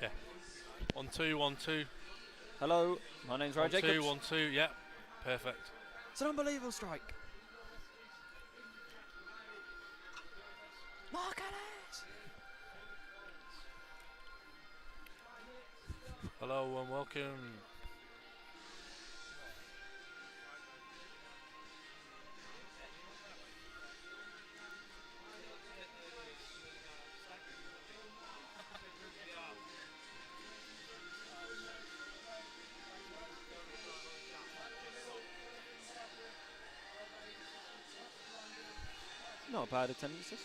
Yeah. 1 2 1 2. Hello, my name's Ryan Jacobs. 1 2 yeah. Perfect. It's an unbelievable strike. Mark Ellis! Hello and welcome. Not bad attendances.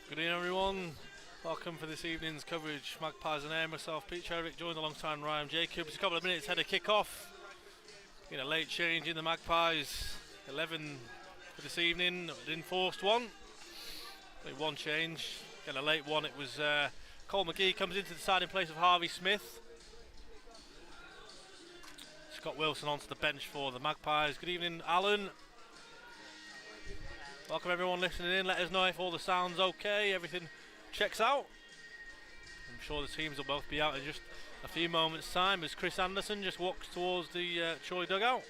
Good evening, everyone. Welcome for this evening's coverage. Magpies and Air. Myself, Pete Tscherewik, joined alongside Ryan Jacobs. A couple of minutes ahead of kick-off. A late change in the Magpies. 11 for this evening. An enforced one. Only one change. Again, a late one. It was Cole McGee comes into the side in place of Harvey Smith. Scott Wilson onto the bench for the Magpies. Good evening, Alan. Welcome everyone listening in. Let us know if all the sound's okay, everything checks out. I'm sure the teams will both be out in just a few moments' time as Chris Anderson just walks towards the Chorley dugout.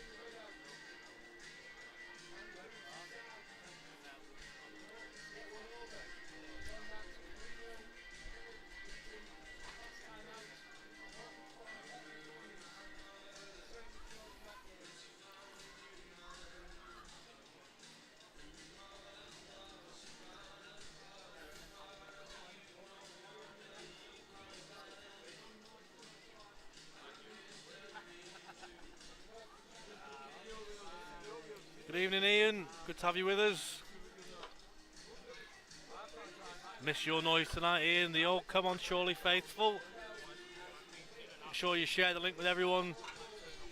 Good evening, Ian. Good to have you with us. Miss your noise tonight, Ian. The old Come On Chorley faithful. Make sure you share the link with everyone.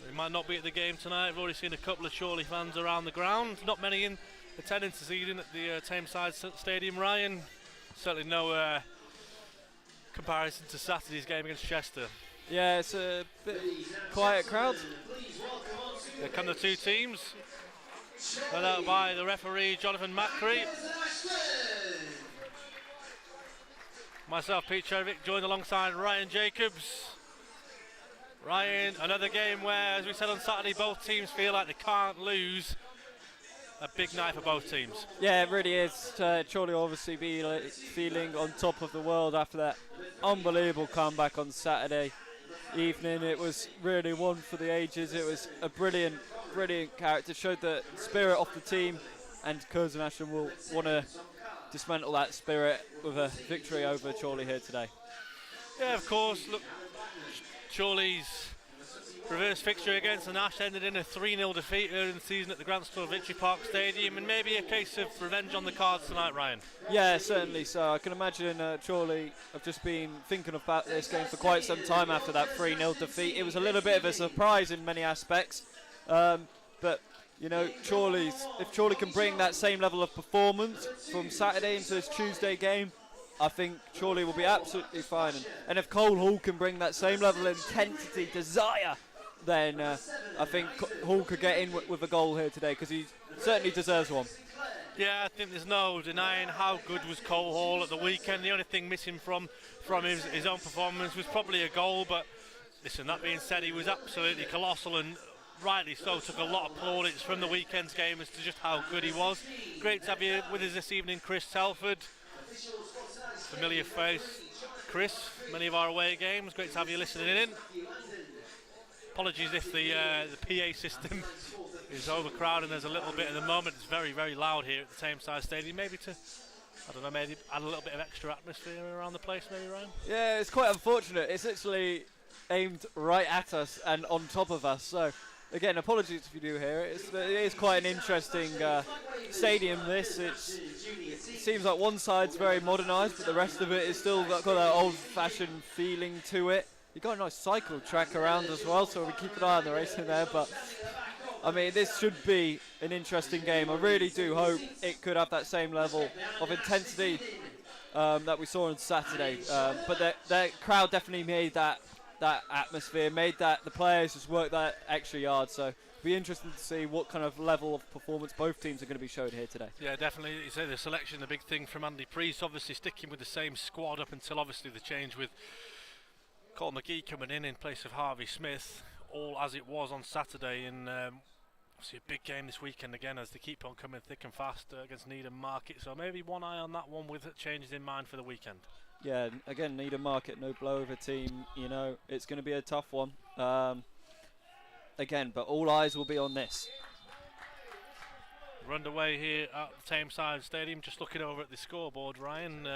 They might not be at the game tonight. I've already seen a couple of Chorley fans around the ground. Not many in attendance this evening at the Tameside Stadium, Ryan. Certainly no comparison to Saturday's game against Chester. Yeah, it's a bit quiet crowd. Here come the two teams. Led out by the referee, Jonathan Macri. Myself, Pete Tscherewik, joined alongside Ryan Jacobs. Ryan, another game where, as we said on Saturday, both teams feel like they can't lose. A big night for both teams. Yeah, it really is. Chorley obviously feeling on top of the world after that unbelievable comeback on Saturday evening. It was really one for the ages. It was a brilliant character. Showed the spirit of the team, and Curzon Ashton will want to dismantle that spirit with a victory over Chorley here today. Yeah, of course. Look, Chorley's reverse fixture against the Nash ended in a 3-0 defeat early in the season at the Grant Store Victory Park Stadium, and maybe a case of revenge on the cards tonight, Ryan. Yeah, certainly so. I can imagine Chorley have just been thinking about this game for quite some time after that 3-0 defeat. It was a little bit of a surprise in many aspects, but you know, if Chorley can bring that same level of performance from Saturday into this Tuesday game, I think Chorley will be absolutely fine. And if Cole Hall can bring that same level of intensity, desire, then I think Hall could get in with a goal here today, because he certainly deserves one. Yeah, I think there's no denying how good was Cole Hall at the weekend. The only thing missing from his own performance was probably a goal, but listen, that being said, he was absolutely colossal, and rightly so, took a lot of plaudits from the weekend's game as to just how good he was. Great to have you with us this evening, Chris Telford. Familiar face, Chris, many of our away games. Great to have you listening in. Apologies if the PA system is overcrowded and there's a little bit at the moment. It's very, very loud here at the Tameside Stadium. Maybe to, I don't know, maybe add a little bit of extra atmosphere around the place, maybe, Ryan? Yeah, it's quite unfortunate. It's actually aimed right at us and on top of us. So, again, apologies if you do hear it. It is quite an interesting stadium, this. It seems like one side's very modernised, but the rest of it is still got that old-fashioned feeling to it. You've got a nice cycle track around as well, so we keep an eye on the racing there. But, I mean, this should be an interesting game. I really do hope it could have that same level of intensity that we saw on Saturday. But the crowd definitely made that atmosphere, made that the players just worked that extra yard. So it'll be interesting to see what kind of level of performance both teams are going to be showing here today. Yeah, definitely. You say the selection, the big thing from Andy Priest, obviously sticking with the same squad up until obviously the change with Cole McGee coming in place of Harvey Smith, all as it was on Saturday, and obviously a big game this weekend again as they keep on coming thick and fast against Needham Market. So maybe one eye on that one with changes in mind for the weekend. Yeah, again, Needham Market, no blowover team. You know, it's going to be a tough one. Again, but all eyes will be on this. We're underway here at the Tameside Stadium, just looking over at the scoreboard, Ryan,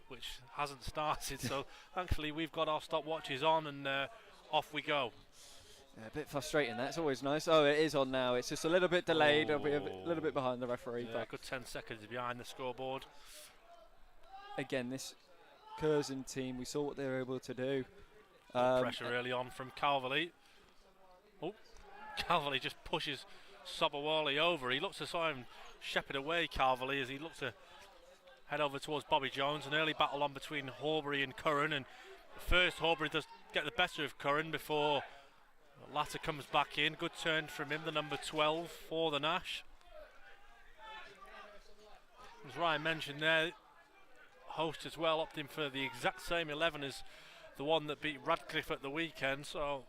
which hasn't started. So thankfully we've got our stopwatches on, and off we go. Yeah, a bit frustrating. That's always nice. Oh, it is on now. It's just a little bit delayed. It'll be a little bit behind the referee. Yeah, a good 10 seconds behind the scoreboard. Again, this Curzon team, we saw what they were able to do. Pressure early on from Calverley. Oh, Calverley just pushes Sobowale over. He looks to try and shepherd away Calverley as he looks to head over towards Bobby Jones. An early battle on between Horbury and Curran, and first Horbury does get the better of Curran before the latter comes back in. Good turn from him, the number 12 for the Nash. As Ryan mentioned there, host as well opting for the exact same 11 as the one that beat Radcliffe at the weekend. So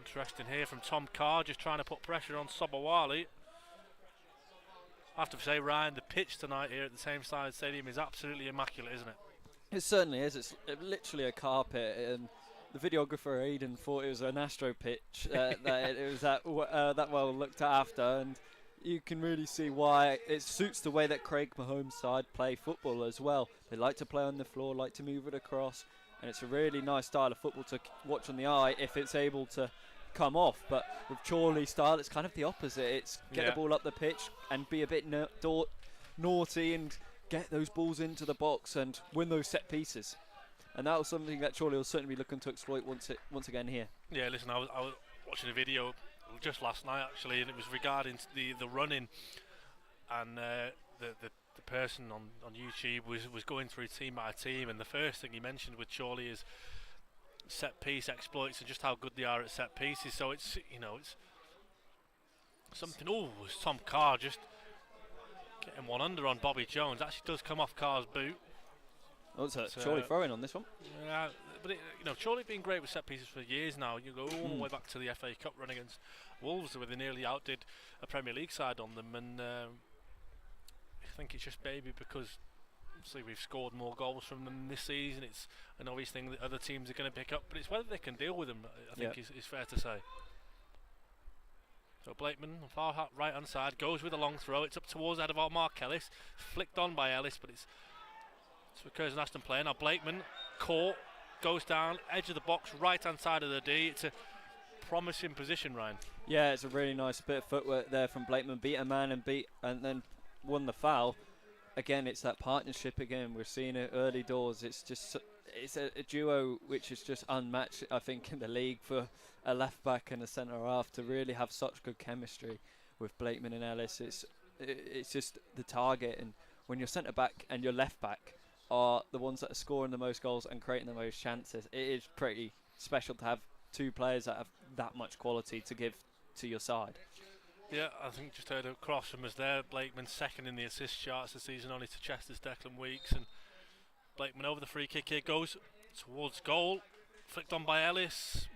interesting here from Tom Carr, just trying to put pressure on Sobowale. I have to say, Ryan, the pitch tonight here at the Tameside Stadium is absolutely immaculate, isn't it? It certainly is. It's literally a carpet, and the videographer Aidan thought it was an Astro pitch, that it was that well looked after, and you can really see why it suits the way that Craig Mahomes' side play football as well. They like to play on the floor, like to move it across, and it's a really nice style of football to watch on the eye if it's able to come off. But with Chorley's style, it's kind of the opposite. It's get the ball up the pitch and be a bit naughty and get those balls into the box and win those set pieces. And that was something that Chorley will certainly be looking to exploit once again here. Yeah, listen, I was watching a video just last night actually, and it was regarding the running, and the person on YouTube was going through team by team, and the first thing he mentioned with Chorley is set piece exploits and just how good they are at set pieces. So it's something. Oh, was Tom Carr just getting one under on Bobby Jones? Actually does come off Carr's boot. Oh, it's Chorley throwing on this one. Yeah, but Chorley's been great with set pieces for years now. You go all the way back to the FA Cup run against Wolves, where they nearly outdid a Premier League side on them, and I think it's just maybe because obviously we've scored more goals from them this season. It's an obvious thing that other teams are going to pick up, but it's whether they can deal with them, I think is fair to say. So Blakeman, far right hand side, goes with a long throw. It's up towards the head of Mark Ellis, flicked on by Ellis, but it's for Curzon Ashton playing. Now Blakeman caught, goes down, edge of the box, right hand side of the D. It's a promising position, Ryan. Yeah, it's a really nice bit of footwork there from Blakeman. Beat a man and then won the foul. Again, it's that partnership again. We're seeing it early doors. It's a duo which is just unmatched, I think, in the league for a left back and a centre half to really have such good chemistry with Blakeman and Ellis. It's just the target, and when your centre back and your left back are the ones that are scoring the most goals and creating the most chances, it is pretty special to have two players that have that much quality to give to your side. Yeah, I think just heard a cross from us there. Blakeman second in the assist charts this season, only to Chester's Declan Weeks. And Blakeman over the free kick here, goes towards goal, flicked on by Ellis.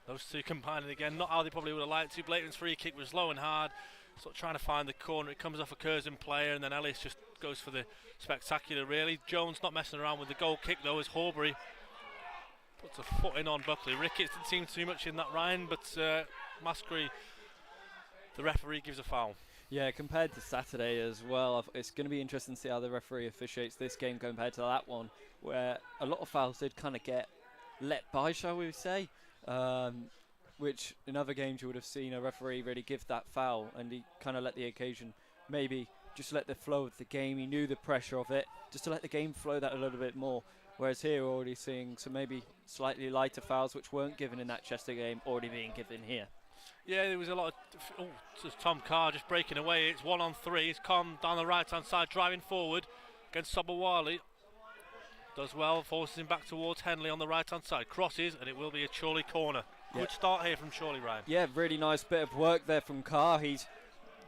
Those two combining again, not how they probably would have liked to. Blakeman's free kick was low and hard, sort of trying to find the corner. It comes off a Curzon player, and then Ellis just goes for the spectacular, really. Jones not messing around with the goal kick, though, as Horbury puts a foot in on Buckley. Ricketts didn't seem too much in that, Ryan, but Maskery, the referee, gives a foul. Yeah, compared to Saturday as well, it's going to be interesting to see how the referee officiates this game compared to that one, where a lot of fouls did kind of get let by, shall we say, which in other games you would have seen a referee really give that foul, and he kind of let the occasion maybe just let the flow of the game. He knew the pressure of it, just to let the game flow that a little bit more. Whereas here we're already seeing some maybe slightly lighter fouls which weren't given in that Chester game already being given here. Yeah, there was a lot of... It's Tom Carr just breaking away. It's 1-on-3. It's Con down the right-hand side, driving forward against Sobowale. Does well, forces him back towards Henley on the right-hand side. Crosses, and it will be a Chorley corner. Yeah. Good start here from Chorley, Ryan. Yeah, really nice bit of work there from Carr. He's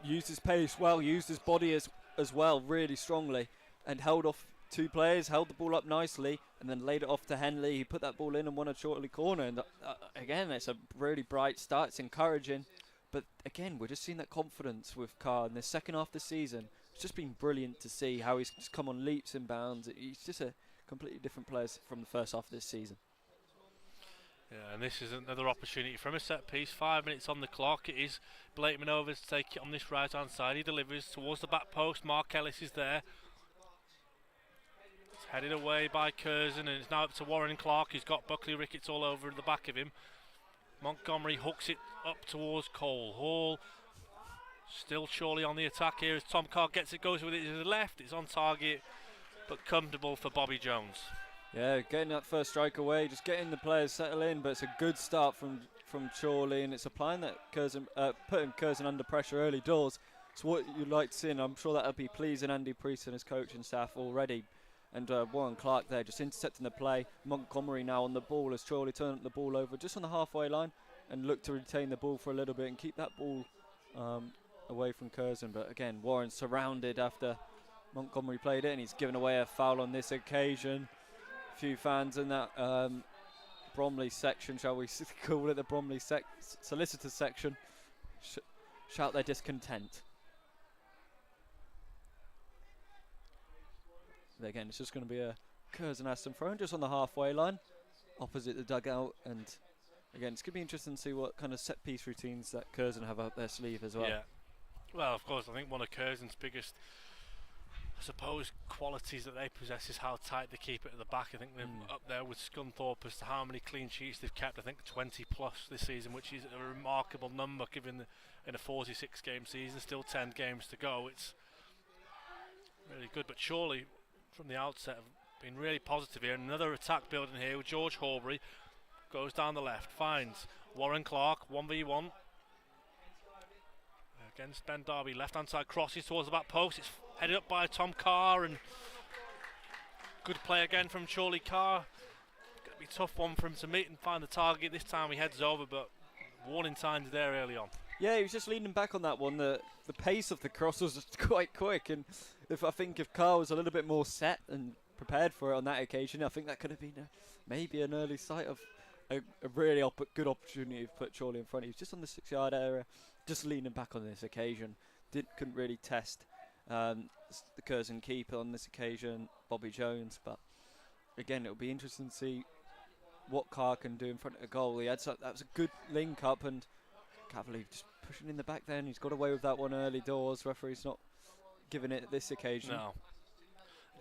used his pace well, used his body as well really strongly, and held off two players, held the ball up nicely, and then laid it off to Henley. He put that ball in and won a Chorley corner. And again, it's a really bright start. It's encouraging. But again, we're just seeing that confidence with Carr in the second half of the season. It's just been brilliant to see how he's just come on leaps and bounds. He's just a completely different player from the first half of this season. Yeah, and this is another opportunity from a set piece. 5 minutes on the clock. It is Blakeman over to take it on this right hand side. He delivers towards the back post. Mark Ellis is there. It's headed away by Curzon, and it's now up to Warren Clark. He's got Buckley Ricketts all over the back of him. Montgomery hooks it up towards Cole Hall. Still Chorley on the attack here as Tom Carr gets it, goes with it to the left. It's on target, but comfortable for Bobby Jones. Yeah, getting that first strike away, just getting the players settle in, but it's a good start from Chorley, and it's applying that Curzon, putting Curzon under pressure early doors. It's what you'd like to see, and I'm sure that'll be pleasing Andy Priest and his coaching staff already. And Warren Clark there just intercepting the play. Montgomery now on the ball as Chorley turn the ball over just on the halfway line and look to retain the ball for a little bit and keep that ball away from Curzon. But again, Warren surrounded after Montgomery played it, and he's given away a foul on this occasion. Few fans in that Bromley section, shall we call it, the Bromley solicitor section, shout their discontent. But again, it's just going to be a Curzon Ashton throw just on the halfway line, opposite the dugout, and again, it's going to be interesting to see what kind of set piece routines that Curzon have up their sleeve as well. Yeah, well, of course, I think one of Curzon's biggest, I suppose, qualities that they possess is how tight they keep it at the back. I think they're up there with Scunthorpe as to how many clean sheets they've kept. I think 20 plus this season, which is a remarkable number given in a 46 game season, still 10 games to go. It's really good, but Chorley from the outset have been really positive here. Another attack building here with George Horbury, goes down the left, finds Warren Clark 1v1 against Ben Darby. Left hand side crosses towards the back post. It's headed up by Tom Carr, and good play again from Chorley Carr. Going to be a tough one for him to meet and find the target. This time he heads over, but warning signs there early on. Yeah, he was just leaning back on that one. The pace of the cross was just quite quick, and I think if Carr was a little bit more set and prepared for it on that occasion, I think that could have been maybe an early sight of a really good opportunity to put Chorley in front. He was just on the 6-yard area, just leaning back on this occasion. Couldn't really test the Curzon keeper on this occasion, Bobby Jones. But again, it'll be interesting to see what Carr can do in front of the goal. That was a good link up, and can't believe just pushing in the back then. He's got away with that one early doors. Referee's not giving it this occasion. No.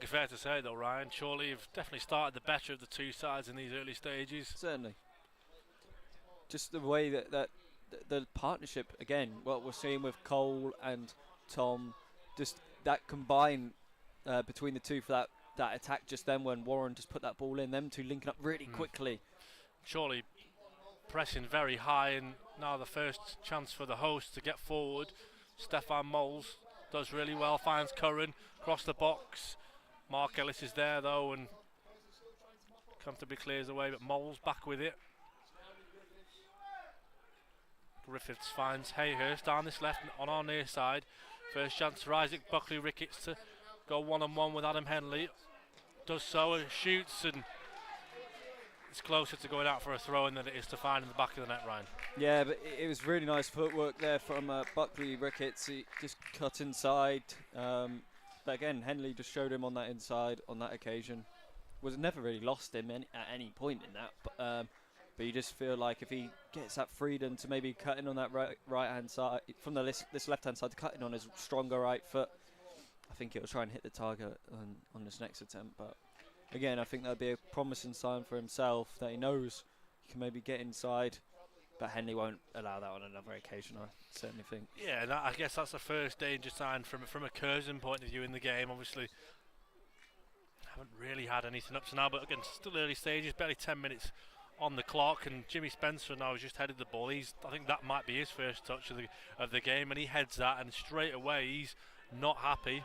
It's fair to say though, Ryan, Chorley have definitely started the better of the two sides in these early stages. Certainly. Just the way that the partnership, again, what we're seeing with Cole and Tom, just that combine between the two for that attack just then when Warren just put that ball in, them two linking up really quickly. Chorley pressing very high, and now the first chance for the host to get forward. Stefan Moles does really well, finds Curran across the box. Mark Ellis is there though and comfortably clears away, but Mole's back with it. Griffiths finds Hayhurst down this left on our near side. First chance for Isaac Buckley-Ricketts to go one-on-one with Adam Henley. Does so and shoots, and it's closer to going out for a throw-in than it is to find in the back of the net, Ryan. Yeah, but it was really nice footwork there from Buckley-Ricketts. He just cut inside. But again, Henley just showed him on that inside on that occasion. Was never really lost him at any point in that. But you just feel like if he gets that freedom to maybe cut in on that right-hand side, from this left-hand side to cut in on his stronger right foot, I think he'll try and hit the target on this next attempt. But again, I think that'd be a promising sign for himself that he knows he can maybe get inside. But Henley won't allow that on another occasion, I certainly think. Yeah, and I guess that's the first danger sign from a Curzon point of view in the game. Obviously, haven't really had anything up to now, but again, still early stages, barely 10 minutes on the clock, and Jimmy Spencer now has just headed the ball. I think that might be his first touch of the game, and he heads that, and straight away he's not happy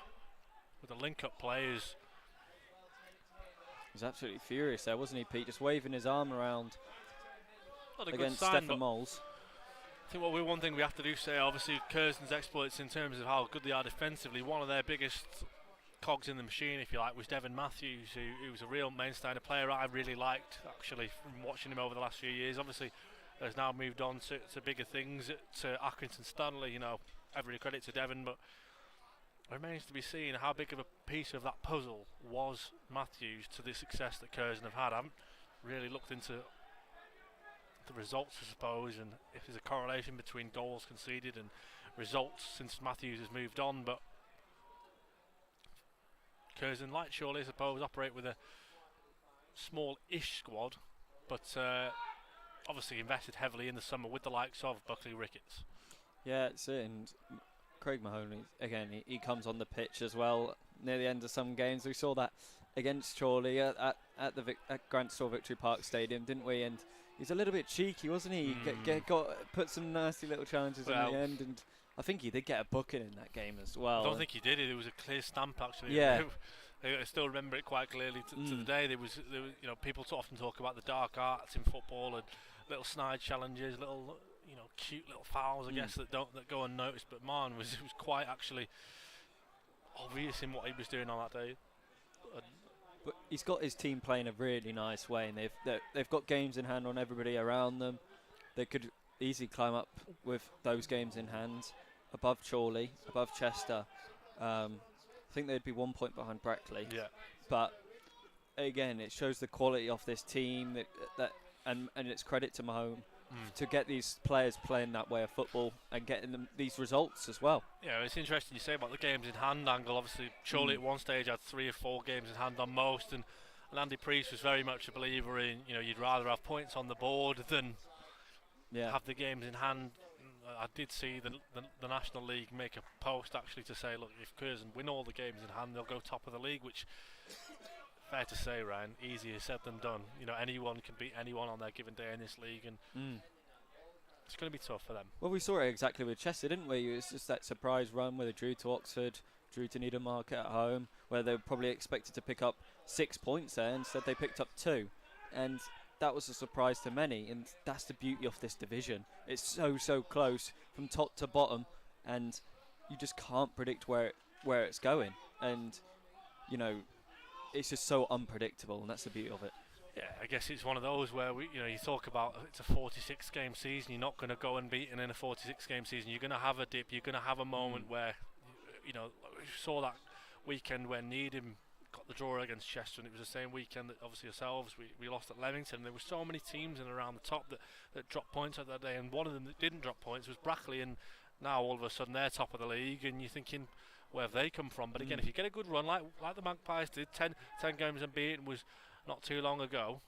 with the link-up players. He was absolutely furious there, wasn't he, Pete? Just waving his arm around. Not a against good sign, Stefan Moles. I think one thing we have to do say, obviously, Curzon's exploits in terms of how good they are defensively. One of their biggest cogs in the machine, if you like, was Devon Matthews, who was a real mainstay, a player I really liked, actually, from watching him over the last few years. Obviously, has now moved on to bigger things at Accrington Stanley. You know, every credit to Devon, but it remains to be seen how big of a piece of that puzzle was Matthews to the success that Curzon have had. I haven't really looked into the results, I suppose, and if there's a correlation between goals conceded and results since Matthews has moved on, but Curzon, like Chorley, I suppose, operate with a small-ish squad, but obviously invested heavily in the summer with the likes of Buckley-Ricketts. Yeah, it's it, and Craig Mahoney, again, he comes on the pitch as well near the end of some games. We saw that against Chorley at Grant Store Victory Park Stadium, didn't we? And he's a little bit cheeky, wasn't he? Got put some nasty little challenges in the end, and I think he did get a booking in that game as well. I don't think he did. It was a clear stamp, actually. Yeah. I still remember it quite clearly to the day. There was, you know, people often talk about the dark arts in football and little snide challenges, little, you know, cute little fouls, I guess, that go unnoticed. But man was quite actually obvious in what he was doing on that day. But he's got his team playing a really nice way, and they've got games in hand on everybody around them. They could easily climb up with those games in hand, above Chorley, above Chester. I think they'd be 1 point behind Brackley. Yeah. But again, it shows the quality of this team, and it's credit to Mahone to get these players playing that way of football and getting them these results as well. Yeah, it's interesting you say about the games in hand angle. Obviously, Chorley at one stage had 3 or 4 games in hand on most, and Andy Priest was very much a believer in, you know, you'd rather have points on the board than have the games in hand. I did see the National League make a post actually to say, look, if Curzon win all the games in hand, they'll go top of the league, which, fair to say, Ryan, easier said than done. You know, anyone can beat anyone on their given day in this league, and it's going to be tough for them. Well, we saw it exactly with Chester, didn't we? It was just that surprise run where they drew to Oxford, drew to Needham Market at home, where they were probably expected to pick up 6 points there. Instead, they picked up 2. And that was a surprise to many, and that's the beauty of this division. It's so close from top to bottom, and you just can't predict where it's going. And, you know, it's just so unpredictable, and that's the beauty of it. Yeah, I guess it's one of those where you talk about it's a 46-game season. You're not going to go unbeaten in a 46-game season. You're going to have a dip. You're going to have a moment where, you know, we saw that weekend when Needham got the draw against Chester, and it was the same weekend that obviously ourselves we lost at Leamington. There were so many teams in around the top that dropped points at that day, and one of them that didn't drop points was Brackley, and now all of a sudden they're top of the league, and you're thinking, where have they come from? But again, if you get a good run like the Magpies did, 10 games unbeaten was not too long ago,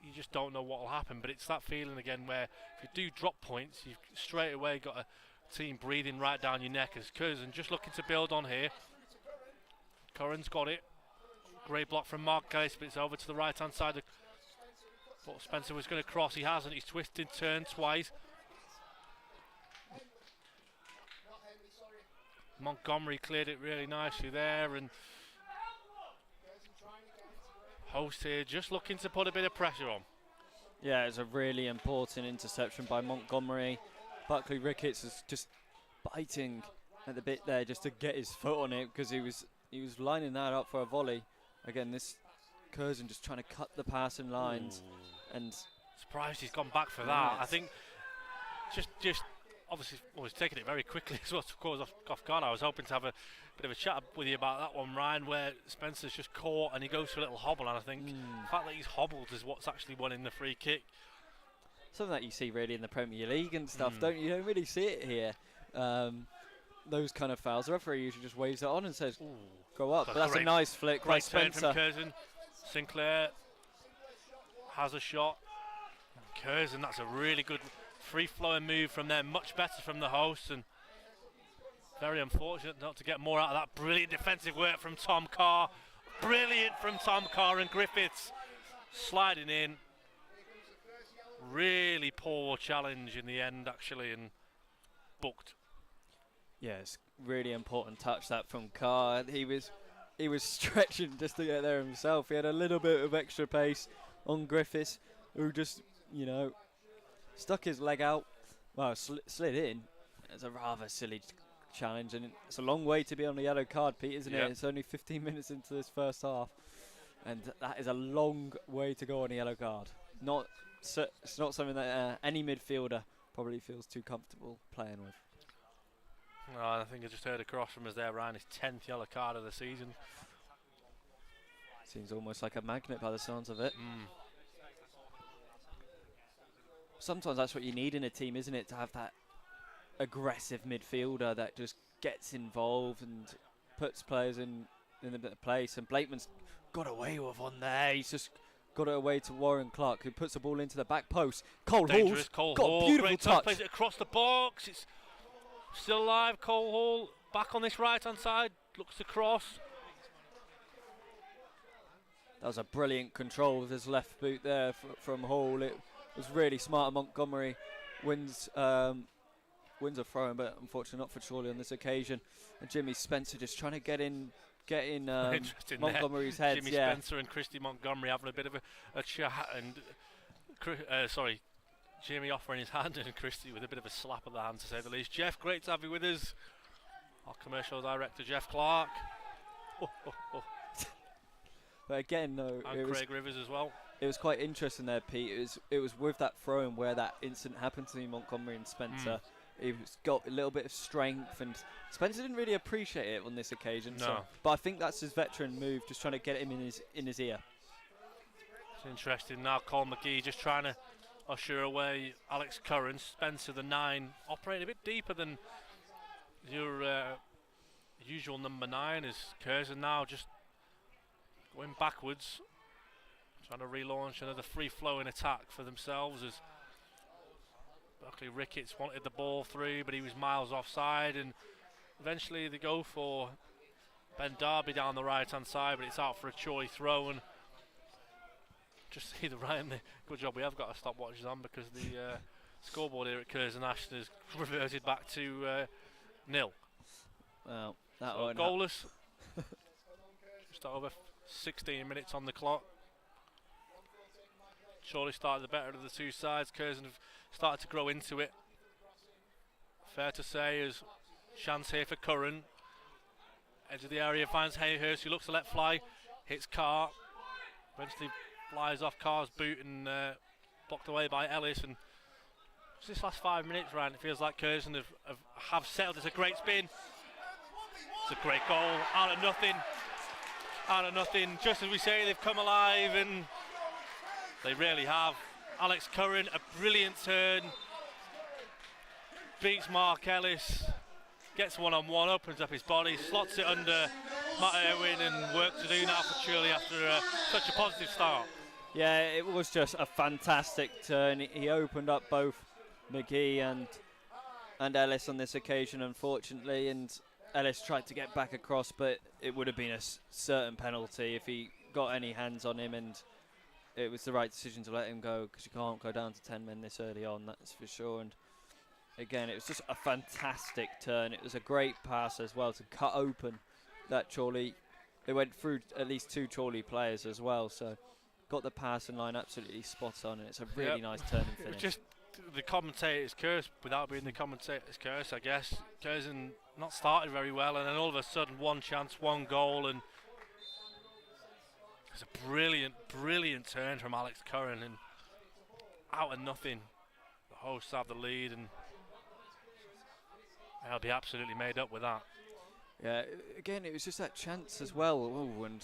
you just don't know what will happen. But it's that feeling again where if you do drop points, you've straight away got a team breathing right down your neck. As Curzon just looking to build on here. Curran's got it. Great block from Mark Ellis, but it's over to the right hand side. Thought Spencer was going to cross, he hasn't. He's twisted, turned twice. Montgomery cleared it really nicely there, and host here just looking to put a bit of pressure on. Yeah, it's a really important interception by Montgomery. Buckley Ricketts is just biting at the bit there just to get his foot on it, because he was lining that up for a volley. Again, this Curzon just trying to cut the passing lines. Ooh. And surprised he's gone back for that. I think just obviously he's taking it very quickly as well to cause off guard. I was hoping to have a bit of a chat with you about that one, Ryan, where Spencer's just caught and he goes for a little hobble, and I think the fact that he's hobbled is what's actually winning the free kick. Something that you see really in the Premier League and stuff, you don't really see it here. Those kind of fouls, the referee usually just waves it on and says, go up. But that's a nice flick by Spencer. From Curzon. Sinclair has a shot. Curzon, that's a really good free-flowing move from there, much better from the host, and very unfortunate not to get more out of that. Brilliant defensive work from Tom Carr. Brilliant from Tom Carr, and Griffiths sliding in. Really poor challenge in the end, actually, and booked. Yes, really important touch that from Carr. He was stretching just to get there himself. He had a little bit of extra pace on Griffiths, who just, stuck his leg out. Well, slid in. It's a rather silly challenge, and it's a long way to be on a yellow card, Pete, isn't it? It's only 15 minutes into this first half, and that is a long way to go on a yellow card. It's not something that any midfielder probably feels too comfortable playing with. No, I think I just heard across from us there, Ryan, his 10th yellow card of the season. Seems almost like a magnet by the sounds of it. Sometimes that's what you need in a team, isn't it? To have that aggressive midfielder that just gets involved and puts players in a bit of place. And Blakeman's got away with one there. He's just got it away to Warren Clark, who puts the ball into the back post. Cole Hall's got a beautiful touch. Plays it across the box. It's still alive. Cole Hall back on this right-hand side. Looks to cross. That was a brilliant control with his left boot there from Hall. It was really smart. Montgomery wins a throw-in, but unfortunately not for Chorley on this occasion. And Jimmy Spencer just trying to get in Montgomery's head. Jimmy Spencer and Christy Montgomery having a bit of a chat, and Jimmy offering his hand and Christy with a bit of a slap of the hand, to say the least. Jeff, great to have you with us. Our commercial director, Jeff Clark. But again, no, and Craig Rivers as well. It was quite interesting there, Pete. It was with that throw-in where that incident happened to Montgomery and Spencer. He's got a little bit of strength, and Spencer didn't really appreciate it on this occasion. No. So, but I think that's his veteran move, just trying to get him in his ear. It's interesting now. Colin McGee just trying to usher away Alex Curran. Spencer, the 9, operating a bit deeper than your usual number 9. Is Curzon now just going backwards, trying to relaunch another free-flowing attack for themselves, as Buckley Ricketts wanted the ball through, but he was miles offside, and eventually they go for Ben Darby down the right-hand side, but it's out for a Chorley throw. And just see the Ryan, good job we have got our stopwatches on, because the scoreboard here at Curzon Ashton has reverted back to 0. Well, that so goalless. Just over 16 minutes on the clock. Chorley started the better of the two sides. Curzon have started to grow into it. Fair to say, as chance here for Curran. Edge of the area finds Hayhurst, who looks to let fly. Hits Carr. Eventually flies off Carr's boot and blocked away by Ellis. And this last 5 minutes, Ryan, it feels like Curzon have settled. It's a great spin. It's a great goal. Out of nothing. Out of nothing. Just as we say, they've come alive, and they really have. Alex Curran, a brilliant turn. Beats Mark Ellis. Gets one-on-one, opens up his body, slots it under Matt Irwin, and work to do now for Chorley after such a positive start. Yeah, it was just a fantastic turn. He opened up both McGee and Ellis on this occasion, unfortunately, and Ellis tried to get back across, but it would have been a certain penalty if he got any hands on him, and it was the right decision to let him go, because you can't go down to 10 men this early on, that's for sure. And again, it was just a fantastic turn. It was a great pass as well to cut open that Chorley. They went through at least 2 Chorley players as well, so got the pass and line absolutely spot on, and it's a really nice turn and It finish. was just the commentator's curse without being the commentator's curse, I guess. Curzon not started very well, and then all of a sudden, one chance, one goal, and it's a brilliant, brilliant turn from Alex Curran, and out of nothing, the hosts have the lead, and they'll be absolutely made up with that. Yeah, again, it was just that chance as well. Ooh, and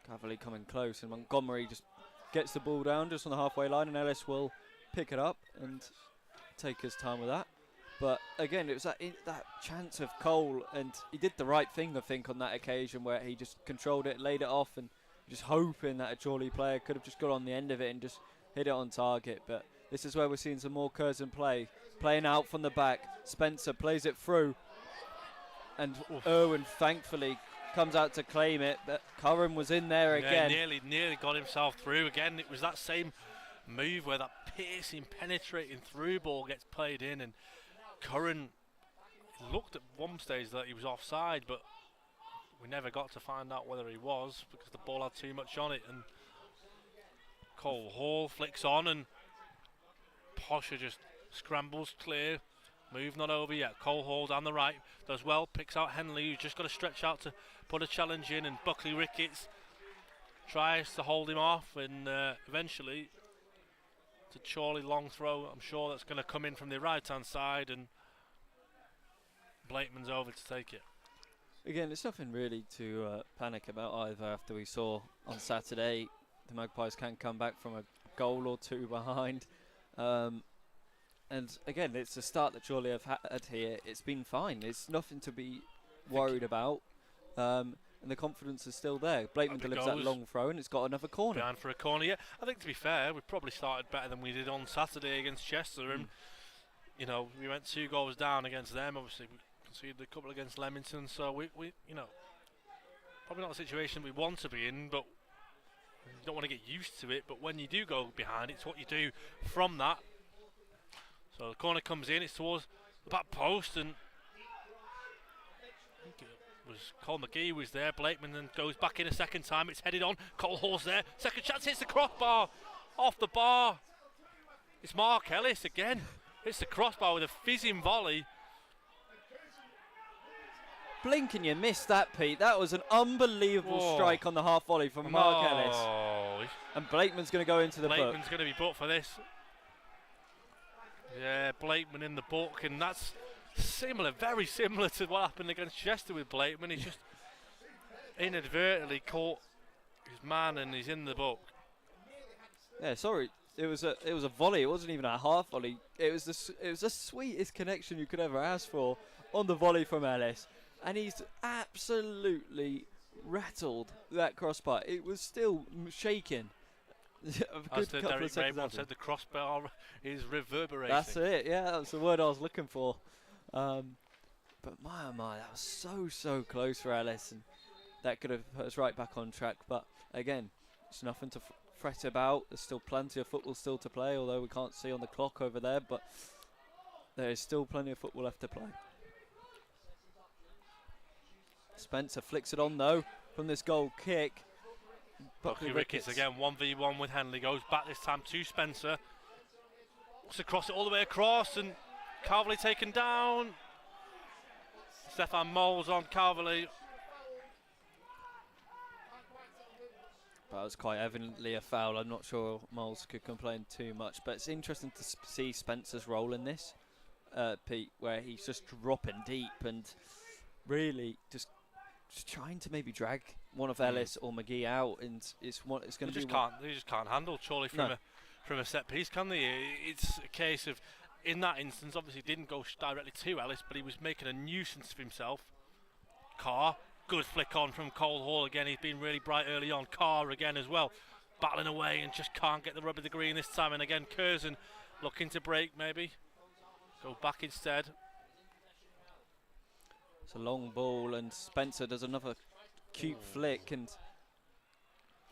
Cavalli coming close, and Montgomery just gets the ball down just on the halfway line, and Ellis will pick it up and take his time with that. But again, it was that chance of Cole, and he did the right thing, I think, on that occasion where he just controlled it, laid it off, and just hoping that a Chorley player could have just got on the end of it and just hit it on target. But this is where we're seeing some more Curzon playing out from the back. Spencer plays it through, and Irwin thankfully comes out to claim it, but Curran was in there again. Nearly got himself through again. It was that same move where that piercing, penetrating through ball gets played in, and Curran looked at one stage that he was offside, but we never got to find out whether he was because the ball had too much on it. And Cole Hall flicks on, and Posher just scrambles clear. Move not over yet. Cole Hall down the right does well, picks out Henley, who's just got to stretch out to put a challenge in, and Buckley Ricketts tries to hold him off, and eventually to Chorley long throw. I'm sure that's going to come in from the right hand side, and Blakeman's over to take it. Again, it's nothing really to panic about either. After we saw on Saturday, the Magpies can come back from a goal or 2 behind. And again, it's the start that Chorley have had here. It's been fine. It's nothing to be worried about. And the confidence is still there. Blakeman delivers that long throw, and it's got another corner. Behind for a corner, yeah. I think, to be fair, we probably started better than we did on Saturday against Chester. And, you know, we went 2 goals down against them. Obviously, we conceded a couple against Leamington. So, we you know, probably not a situation we want to be in, but you don't want to get used to it. But when you do go behind, it's what you do from that. So the corner comes in, it's towards the back post, and I think it was Cole McGee was there. Blakeman then goes back in a second time. It's headed on. Cole Hall's there. Second chance, hits the crossbar. Off the bar. It's Mark Ellis again. Hits the crossbar with a fizzing volley. Blink and you missed that, Pete. That was an unbelievable strike on the half volley from Mark Ellis. And Blakeman's going to go into the book. Blakeman's going to be booked for this. Yeah, Blakeman in the book, and that's similar, very similar to what happened against Chester with Blakeman. He's just inadvertently caught his man, and he's in the book. Yeah, sorry, it was a volley. It wasn't even a half volley. It was the sweetest connection you could ever ask for on the volley from Ellis, and he's absolutely rattled that crossbar. It was still shaking. As Derek Raymond said, the crossbar is reverberating. That's it, yeah, that's the word I was looking for. But my, that was so close for Ellis, and that could have put us right back on track. But again, it's nothing to fret about. There's still plenty of football still to play, although we can't see on the clock over there, but there is still plenty of football left to play. Spencer flicks it on, though, from this goal kick. Buckley Ricketts again, 1v1 with Henley, goes back this time to Spencer. Looks across it all the way across, and Carvaley taken down. Stefan Moles on Carvaley. That was quite evidently a foul. I'm not sure Moles could complain too much, but it's interesting to see Spencer's role in this, Pete, where he's just dropping deep and really just trying to maybe drag one of Ellis or McGee out, and it's going to be. They just can't handle Chorley from a set piece, can they? It's a case of, in that instance, obviously didn't go directly to Ellis, but he was making a nuisance of himself. Carr, good flick on from Cole Hall again. He's been really bright early on. Carr again as well, battling away and just can't get the rub of the green this time. And again, Curzon looking to break, maybe go back instead. It's a long ball, and Spencer does another cute flick, and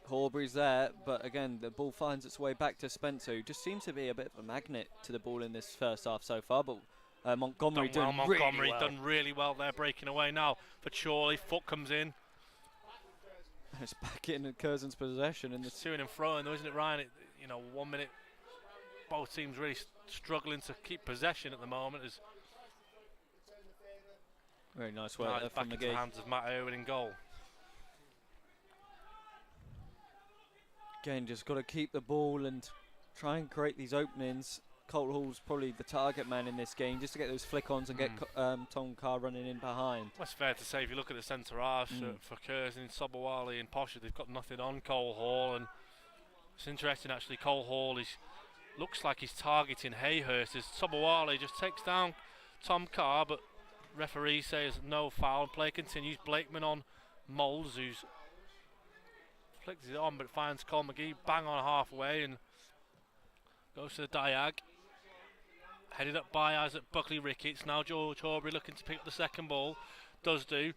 Horbury's there, but again the ball finds its way back to Spencer, who just seems to be a bit of a magnet to the ball in this first half so far. But Montgomery doing Montgomery really well. done really well there, breaking away now for Chorley. Foot comes in. And it's back in Curzon's possession. In the to and fro, though, isn't it, Ryan? 1 minute, both teams really struggling to keep possession at the moment. As very nice work there from back into the hands of Matt Irwin in goal. Again, just got to keep the ball and try and create these openings. Cole Hall's probably the target man in this game, just to get those flick-ons and get Tom Carr running in behind. That's fair to say. If you look at the centre halves for Curzon, Sobowale and Posher, they've got nothing on Cole Hall. And it's interesting, actually, Cole Hall looks like he's targeting Hayhurst as Sobowale just takes down Tom Carr, but referee says no foul. Play continues. Blakeman on Moles, who's flicks it on, but finds Cole McGee bang on halfway and goes to the diag. Headed up by Isaac Buckley Ricketts. Now George Horbury looking to pick up the second ball. Does do.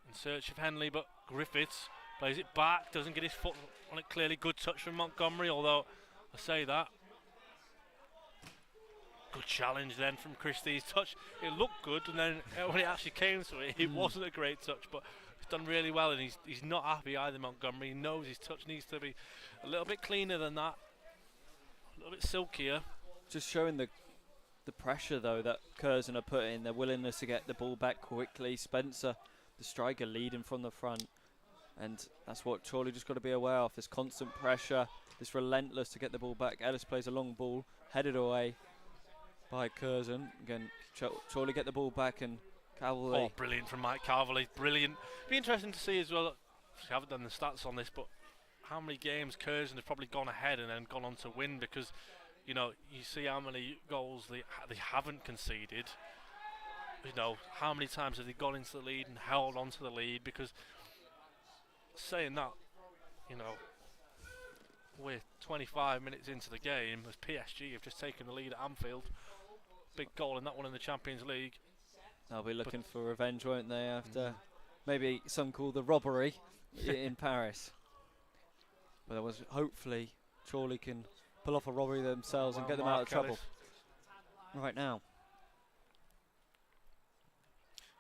In search of Henley, but Griffiths plays it back. Doesn't get his foot on it clearly. Good touch from Montgomery, although I say that. Good challenge then from Christie's touch. It looked good, and then when it actually came to it, it wasn't a great touch, but he's done really well, and he's not happy either, Montgomery. He knows his touch needs to be a little bit cleaner than that. A little bit silkier. Just showing the pressure, though, that Curzon are putting, their willingness to get the ball back quickly. Spencer, the striker, leading from the front. And that's what Chorley just got to be aware of, this constant pressure, this relentless to get the ball back. Ellis plays a long ball, headed away by Curzon. Again, Chorley get the ball back, and Calverley. Oh, brilliant from Mike Calverley, brilliant. Be interesting to see as well, I haven't done the stats on this, but how many games Curzon have probably gone ahead and then gone on to win, because you see how many goals they haven't conceded. How many times have they gone into the lead and held on to the lead? Because saying that, we're 25 minutes into the game as PSG have just taken the lead at Anfield. Big goal in that one in the Champions League. They'll be looking for revenge, won't they, after maybe some call the robbery in Paris. But there was, hopefully, Chorley can pull off a robbery themselves and get them out of trouble right now.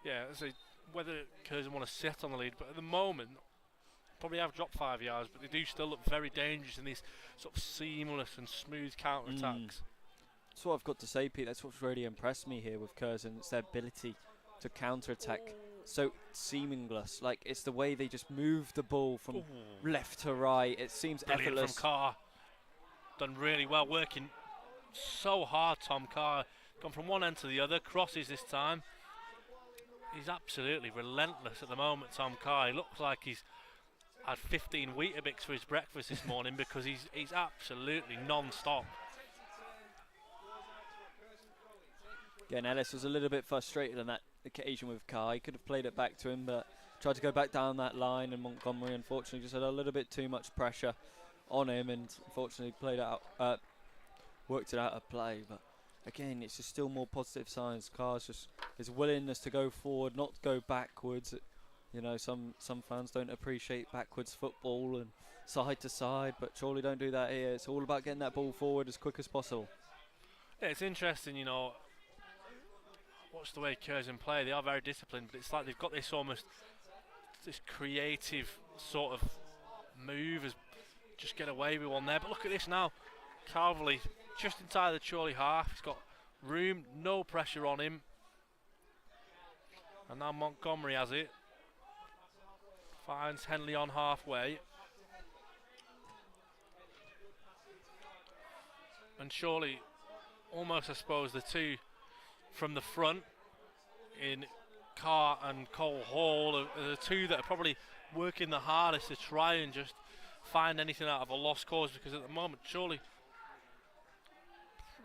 Yeah, so whether Curzon want to sit on the lead, but at the moment, probably have dropped 5 yards, but they do still look very dangerous in these sort of seamless and smooth counter-attacks. That's what I've got to say, Pete. That's what's really impressed me here with Curzon. It's their ability to counter-attack so seamless. Like, it's the way they just move the ball from left to right. It seems brilliant effortless. From Carr. Done really well, working so hard, Tom Carr. Gone from one end to the other, crosses this time. He's absolutely relentless at the moment, Tom Carr. He looks like he's had 15 Weetabix for his breakfast this morning because he's absolutely non-stop. Again, Ellis was a little bit frustrated on that occasion with Carr. He could have played it back to him, but tried to go back down that line, and Montgomery unfortunately just had a little bit too much pressure on him, and unfortunately worked it out of play. But again, it's just still more positive signs. Carr's just his willingness to go forward, not go backwards. Some fans don't appreciate backwards football and side to side, but Chorley don't do that here. It's all about getting that ball forward as quick as possible. Yeah, it's interesting, watch the way Curzon play. They are very disciplined, but it's like they've got this creative sort of move as just get away with one there. But look at this now. Calverley just inside the Chorley half. He's got room, no pressure on him. And now Montgomery has it. Finds Henley on halfway. And surely, almost I suppose, the two from the front in Carr and Cole Hall are the two that are probably working the hardest to try and just find anything out of a lost cause, because at the moment, surely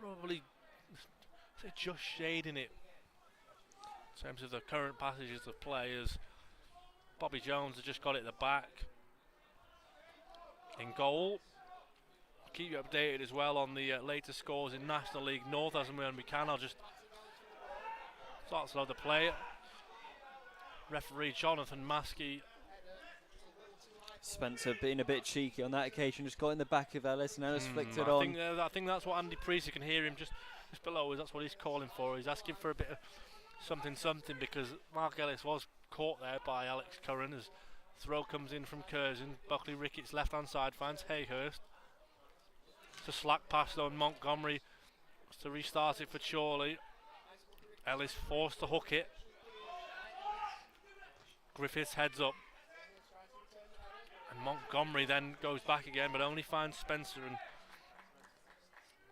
probably just shading it in terms of the current passages of players. Bobby Jones has just got it at the back. In goal, I'll keep you updated as well on the latest scores in National League North as and when we can. I'll just start to load the play. Referee Jonathan Maskey. Spencer being a bit cheeky on that occasion, just got in the back of Ellis, and Ellis flicked it on. I think that's what Andy Priest, you can hear him just just below us. That's what he's calling for. He's asking for a bit of something because Mark Ellis was caught there by Alex Curran as throw comes in from Curzon. Buckley Ricketts left hand side finds Hayhurst. It's a slack pass though, and Montgomery to restart it for Chorley. Ellis forced to hook it. Griffiths heads up. And Montgomery then goes back again, but only finds Spencer, and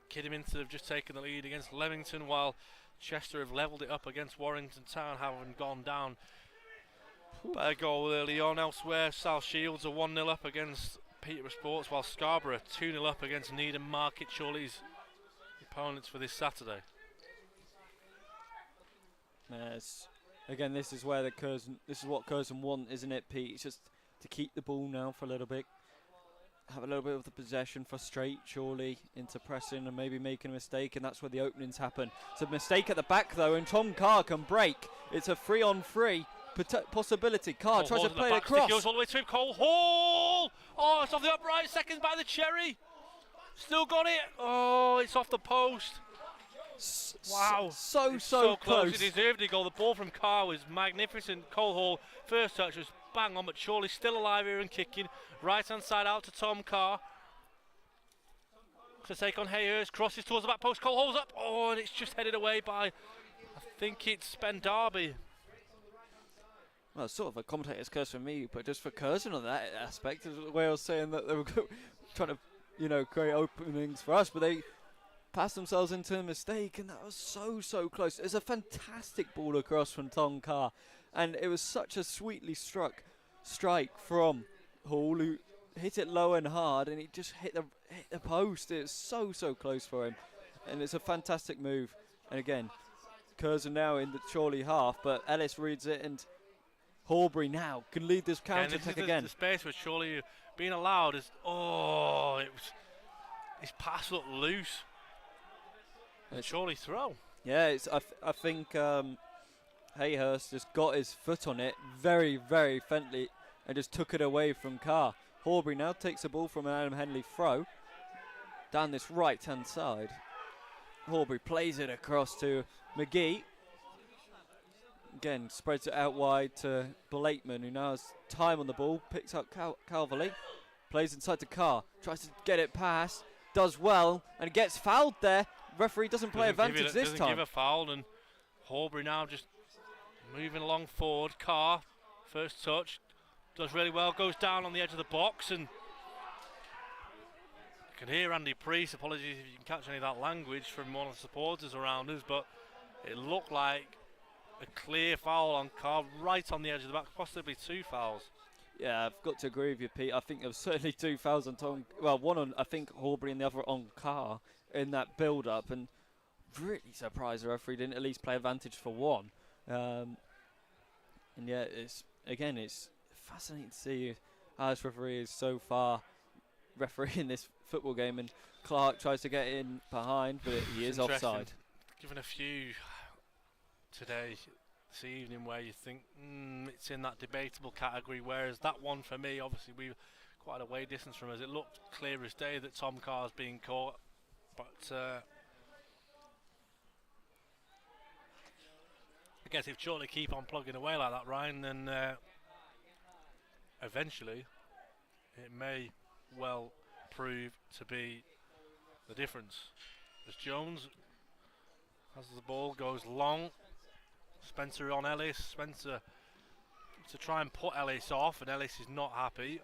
Kidderminster have just taken the lead against Leamington, while Chester have levelled it up against Warrington Town, having gone down by a goal early on. Elsewhere, South Shields are 1-0 up against Peterborough Sports, while Scarborough are 2-0 up against Needham Market, Chorley's opponents for this Saturday. Yes. Again, this is where this is what Curzon want, isn't it, Pete? It's just to keep the ball now for a little bit, have a little bit of the possession, frustrate Chorley into pressing and maybe making a mistake, and that's where the openings happen. It's a mistake at the back though, and Tom Carr can break. It's a 3-on-3 possibility. Carr tries to play it across. Goes all the way to him. Cole Hall. Oh, it's off the upright. Seconds by the Cherry. Still got it. Oh, it's off the post. Wow. So close. It deserved a goal. The ball from Carr was magnificent. Cole Hall, first touch was bang on, but Chorley still alive here and kicking. Right hand side out to Tom Carr to take on Hayhurst. Crosses towards the back post. Cole Hall's up. Oh, and it's just headed away by, I think it's Ben Darby. Well, it's sort of a commentator's curse for me, but just for Curzon on that aspect, is the way I was saying that they were trying to, create openings for us, but they passed themselves into a mistake, and that was so close. It was a fantastic ball across from Tom Carr, and it was such a sweetly struck strike from Hall, who hit it low and hard, and he just hit the post. It was so close for him, and it's a fantastic move. And again, Curzon now in the Chorley half, but Ellis reads it, and Horbury now can lead this counter attack again. The space where Chorley being allowed is his pass looked loose. And Chorley throw. Yeah, I think Hayhurst just got his foot on it very friendly and just took it away from Carr. Horbury now takes the ball from an Adam Henley throw down this right hand side. Horbury plays it across to McGee. Again, spreads it out wide to Blakeman, who now has time on the ball, picks up Calverley, plays inside to Carr, tries to get it past, does well, and gets fouled there. Referee doesn't play advantage this time. Doesn't give a foul, and Horbury now just moving along forward. Carr, first touch, does really well, goes down on the edge of the box, and you can hear Andy Priest, apologies if you can catch any of that language from one of the supporters around us, but it looked like a clear foul on Carr right on the edge of the back, possibly two fouls. Yeah, I've got to agree with you, Pete. I think there was certainly two fouls on Tom. Well, one on, I think, Horbury and the other on Carr in that build-up, and really surprised the referee didn't at least play advantage for one. And yeah, it's fascinating to see how this referee is so far refereeing this football game, and Clark tries to get in behind, but he is offside. Given a few today, this evening, where you think it's in that debatable category, whereas that one for me, obviously we were quite a way distance from us, it looked clear as day that Tom Carr's being caught, but I guess if Chorley keep on plugging away like that, Ryan, then eventually it may well prove to be the difference. As Jones, as the ball goes long, Spencer on Ellis. Spencer to try and put Ellis off, and Ellis is not happy.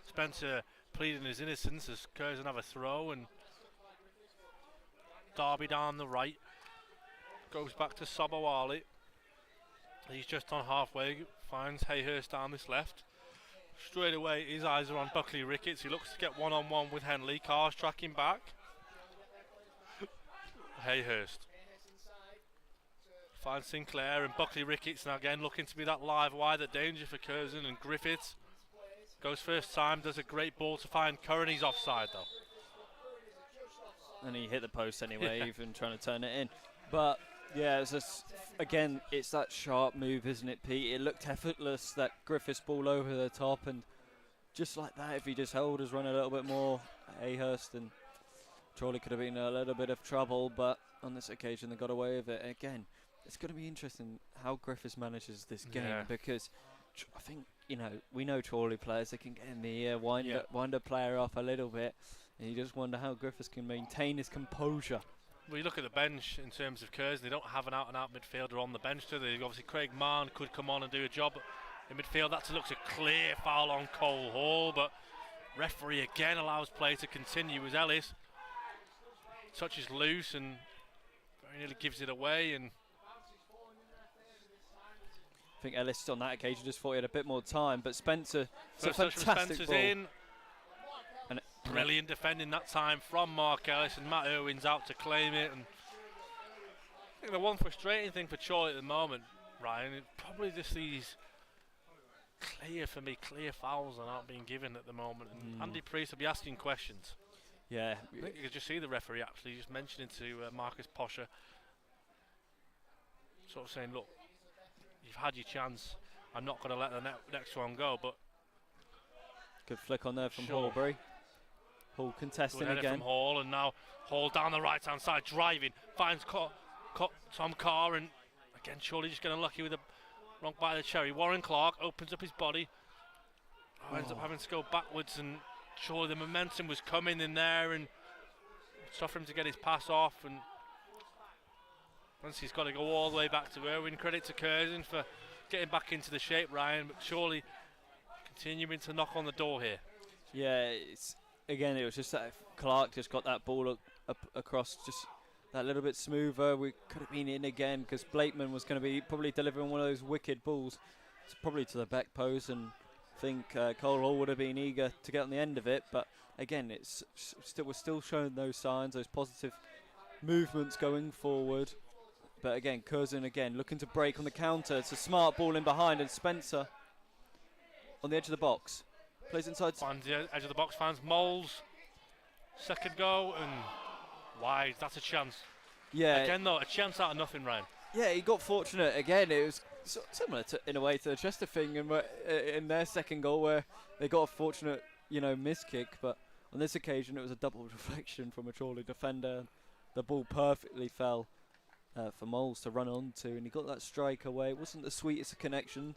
Spencer pleading his innocence as Curzon have a throw, and Darby down the right goes back to Sobowali. He's just on halfway, finds Hayhurst down this left. Straight away his eyes are on Buckley Ricketts. He looks to get one-on-one with Henley. Carr's tracking back. Hayhurst finds Sinclair, and Buckley Ricketts now again looking to be that live wide, that danger for Curzon, and Griffiths goes first time, does a great ball to find Curran. He's offside though. And he hit the post anyway, even trying to turn it in. But yeah, it's just, again, it's that sharp move, isn't it, Pete? It looked effortless, that Griffiths ball over the top, and just like that, if he just held his run a little bit more, Hayhurst, and Chorley could have been in a little bit of trouble, but on this occasion they got away with it. Again, it's going to be interesting how Griffiths manages this game, because I think, we know Chorley players, they can get in the ear, wind a player off a little bit, and you just wonder how Griffiths can maintain his composure. Well, you look at the bench in terms of Curzon, they don't have an out-and-out midfielder on the bench, do they? Obviously, Craig Marn could come on and do a job in midfield. That looks a clear foul on Cole Hall, but referee again allows play to continue as Ellis touches loose and very nearly gives it away. And I think Ellis on that occasion just thought he had a bit more time, but Spencer, it's a first touch from fantastic Spencer's ball. in. And brilliant defending that time from Mark Ellis, and Matt Irwin's out to claim it. And I think the one frustrating thing for Chorley at the moment, Ryan, is probably just these clear fouls that aren't being given at the moment. And Andy Priest will be asking questions. Yeah. I think you could just see the referee actually just mentioning to Marcus Posher, sort of saying, look, you've had your chance, I'm not going to let the next one go. But good flick on there from Horbury. Hall contesting again. From Hall, and now Hall down the right hand side driving, finds Tom Carr, and again Chorley just getting lucky with a wrong by the cherry. Warren Clark opens up his body, ends up having to go backwards, and Chorley, the momentum was coming in there, and it's tough for him to get his pass off, and once he's got to go all the way back to Irwin. Credit to Curzon for getting back into the shape, Ryan, but Chorley continuing to knock on the door here. Yeah, it was just that Clark just got that ball up across just that little bit smoother. We could have been in again, because Blakeman was going to be probably delivering one of those wicked balls. It's probably to the back post, and I think Cole Hall would have been eager to get on the end of it. But again, we're still showing those signs, those positive movements going forward. But again, Curzon again looking to break on the counter. It's a smart ball in behind, and Spencer on the edge of the box. Plays inside. Finds the edge of the box, finds Moles. Second go, and wide. That's a chance. Yeah. Again, though, a chance out of nothing, Ryan. Yeah, he got fortunate again. It was similar in a way to the Chester thing in their second goal, where they got a fortunate, miss kick. But on this occasion, it was a double deflection from a Chorley defender. The ball perfectly fell for Moles to run onto, and he got that strike away. It wasn't the sweetest connection,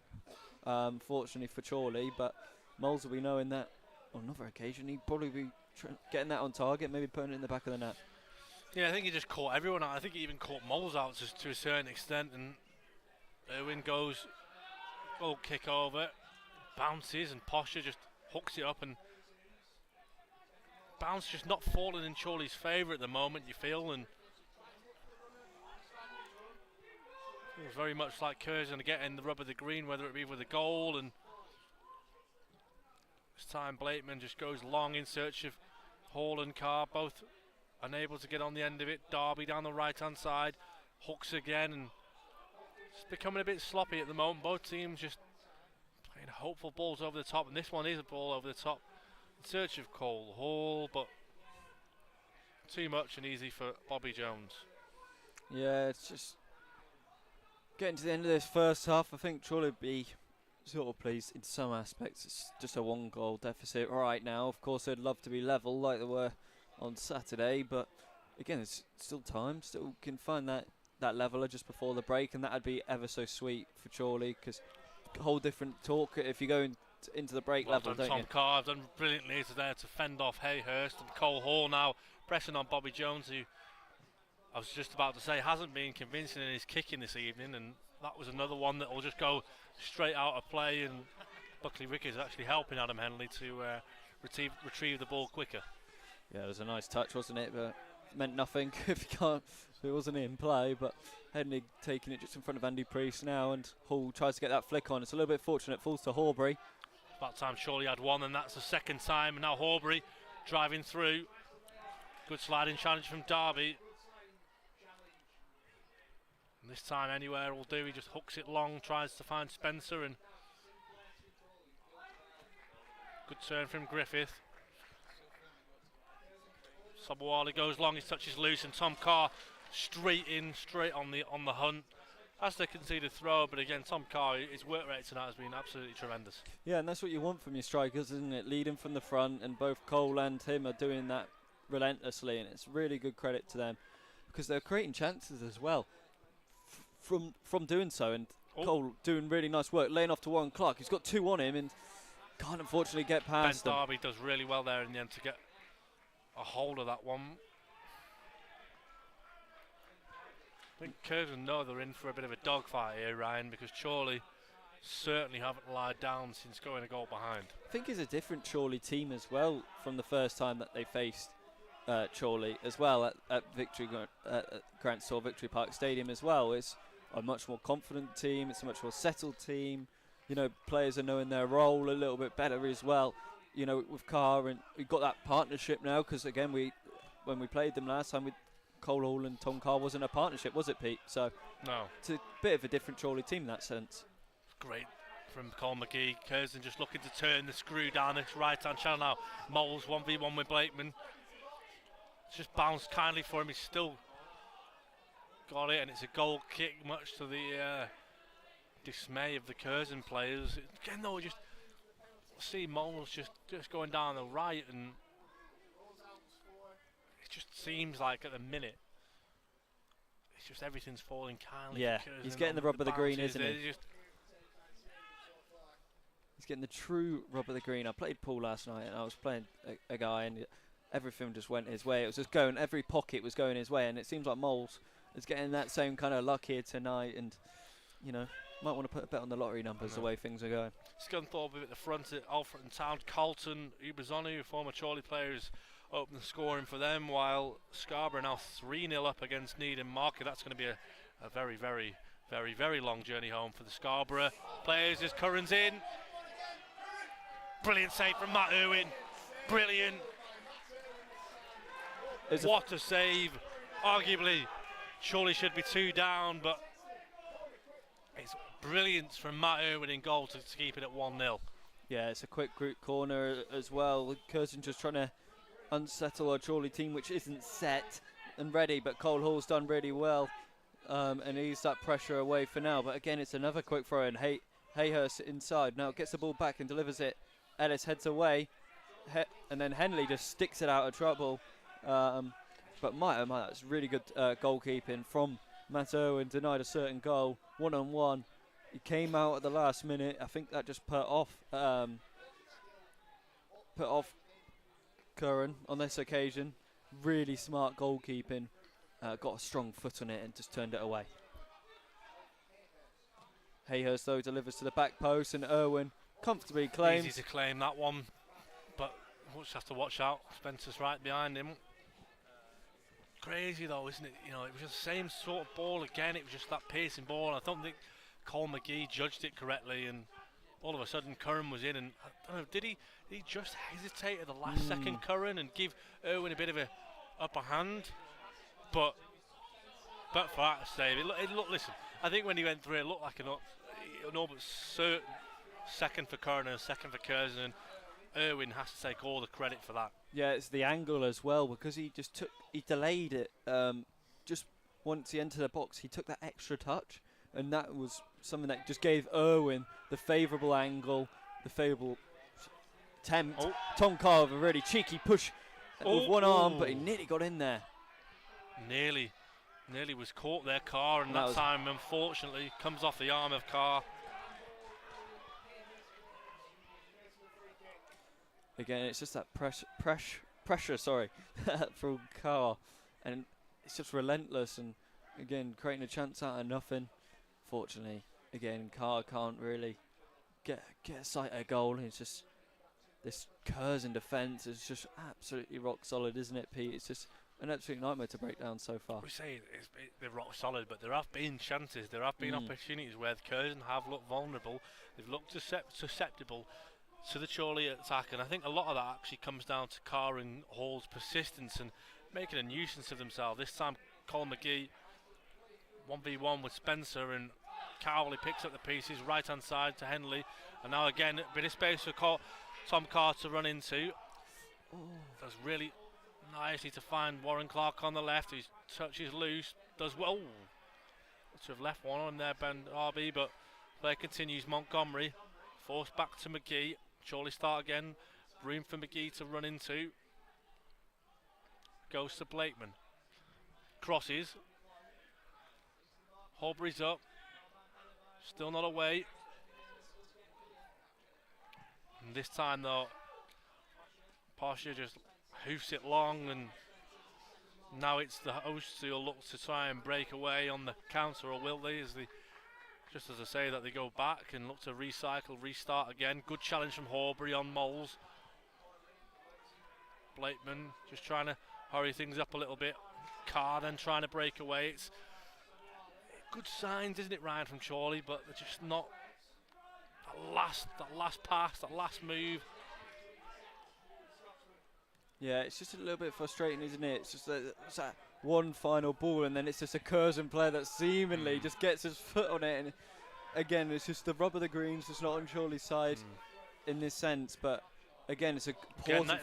fortunately for Chorley, but Moles will be knowing that on another occasion he'd probably be getting that on target, maybe putting it in the back of the net. Yeah, I think he just caught everyone out. I think he even caught Moles out to a certain extent, and Irwin goes, kick over, bounces, and Posher just hooks it up, and bounce just not falling in Chorley's favour at the moment, you feel, and it was very much like Curzon to get in the rub of the green, whether it be with a goal, and this time Blakeman just goes long in search of Hall and Carr, both unable to get on the end of it. Darby down the right hand side, hooks again, and it's becoming a bit sloppy at the moment. Both teams just playing hopeful balls over the top, and this one is a ball over the top in search of Cole Hall, but too much and easy for Bobby Jones. Yeah, it's just getting to the end of this first half. I think Chorley would be sort of pleased in some aspects. It's just a 1-goal deficit right now. Of course, they'd love to be level like they were on Saturday, but again, it's still time. Still can find that leveler just before the break, and that'd be ever so sweet for Chorley, because a whole different talk if you go into the break level, done, don't you? Tom Carr done brilliantly there to fend off Hayhurst, and Cole Hall now pressing on Bobby Jones, who I was just about to say hasn't been convincing in his kicking this evening, and that was another one that will just go straight out of play, and Buckley Ricketts actually helping Adam Henley to retrieve the ball quicker. Yeah, it was a nice touch, wasn't it? But it meant nothing if it wasn't in play. But Henley taking it just in front of Andy Priest now, and Hall tries to get that flick on. It's a little bit fortunate, falls to Horbury. That time Chorley had one, and that's the second time. And now Horbury driving through. Good sliding challenge from Darby. And this time anywhere will do. He just hooks it long, tries to find Spencer, and good turn from Griffith. Sabawali goes long, his touch is loose, and Tom Carr straight on the hunt. Has to concede a throw, but again, Tom Carr, his work rate tonight has been absolutely tremendous. Yeah, and that's what you want from your strikers, isn't it? Leading from the front, and both Cole and him are doing that relentlessly, and it's really good credit to them because they're creating chances as well from doing so. And Cole doing really nice work, laying off to Warren Clark. He's got 2 on him and can't unfortunately get past Ben them. Darby does really well there in the end to get a hold of that one. I think Curzon know they're in for a bit of a dogfight here, Ryan, because Chorley certainly haven't lied down since going a goal behind. I think it's a different Chorley team as well from the first time that they faced Chorley as well at Grant Saw Victory Park Stadium as well. It's a much more confident team. It's a much more settled team. You know, players are knowing their role a little bit better as well. You know, with Carr, and we've got that partnership now because again, when we played them last time, Cole Hall and Tom Carr wasn't a partnership, was it, Pete? So no, it's a bit of a different Chorley team in that sense. Great from Colin McGee. Curzon just looking to turn the screw down this right-hand channel now. Moles 1v1 with Blakeman. It's just bounced kindly for him. He's still got it, and it's a goal kick, much to the dismay of the Curzon players. Again, though, just see Moles just going down the right, and it just seems like at the minute it's just everything's falling kindly. Yeah, he's getting the rub of the green, isn't he? He's getting the true rub of the green. I played pool last night, and I was playing a guy, and everything just went his way. It was just going, every pocket was going his way, and it seems like Moles is getting that same kind of luck here tonight, and, you know, might want to put a bet on the lottery numbers the way things are going. Scunthorpe at the front at Alfred and Town. Carlton, Ubazonu, former Chorley players, open the scoring for them, while Scarborough now 3-0 up against Needham Market. That's going to be a very, very, very, very long journey home for the Scarborough players as Curran's in. Brilliant save from Matt Irwin. Brilliant. What a save. Arguably, Chorley should be 2 down, but it's brilliance from Matt Irwin in goal to keep it at 1-0. Yeah, it's a quick group corner as well. Curzon just trying to unsettle our Chorley team, which isn't set and ready, but Cole Hall's done really well and eased that pressure away for now. But again, it's another quick throw in. Hayhurst inside. Now gets the ball back and delivers it. Ellis heads away, and then Henley just sticks it out of trouble. But my, that's really good goalkeeping from Matt Irwin. Denied a certain goal, 1-on-1. He came out at the last minute. I think that just put off Curran on this occasion. Really smart goalkeeping. Got a strong foot on it and just turned it away. Hayhurst though delivers to the back post, and Irwin comfortably claims. Easy to claim that one, but we'll just have to watch out. Spencer's right behind him. Crazy though, isn't it? You know, it was just the same sort of ball again. It was just that pacing ball. And I don't think Cole McGee judged it correctly, and all of a sudden Curran was in. And I don't know, did he just hesitate at the last second, Curran, and give Irwin a bit of a upper hand? But for that save, it looked. Listen, I think when he went through, it looked like an but certain second for Curran and a second for Curzon, and Irwin has to take all the credit for that. Yeah, it's the angle as well, because he delayed it. Just once he entered the box, he took that extra touch, and that was something that just gave Irwin the favourable angle, the favourable attempt. Tom Carr with a really cheeky push with one arm, but he nearly got in there. Nearly was caught there, Carr, and that time, unfortunately, comes off the arm of Carr. Again, it's just that pressure, from Carr, and it's just relentless, and again, creating a chance out of nothing. Fortunately, again, Carr can't really get a sight of a goal. It's just this Curzon defence is just absolutely rock solid, isn't it, Pete? It's just an absolute nightmare to break down so far. We say they're rock solid, but there have been chances, there have been opportunities where the Curzon have looked vulnerable. They've looked susceptible to the Chorley attack, and I think a lot of that actually comes down to Carr and Hall's persistence and making a nuisance of themselves. This time, Colin McGee 1v1 with Spencer, and Cowley picks up the pieces, right hand side to Henley, and now again a bit of space for Tom Carr to run into. Does really nicely to find Warren Clark on the left. His touch is loose, does well. To have left one on there, Ben RB, but play continues. Montgomery forced back to McGee. Chorley start again. Room for McGee to run into. goes to Blakeman. Crosses. Horbury's up. Still not away. And this time though, Pasha just hoofs it long, and now it's the hosts who'll look to try and break away on the counter, or will they? Just as I say that, they go back and look to recycle, restart again. Good challenge from Horbury on Moles. Blakeman just trying to hurry things up a little bit. Carden trying to break away. It's good signs, isn't it, Ryan, from Chorley, but they're just not that last pass, that last move. Yeah, it's just a little bit frustrating, isn't it? It's just it's that one final ball, and then it's just a Curzon player that seemingly just gets his foot on it. And again, it's just the rub of the greens, it's not on Chorley's side in this sense. But again, it's a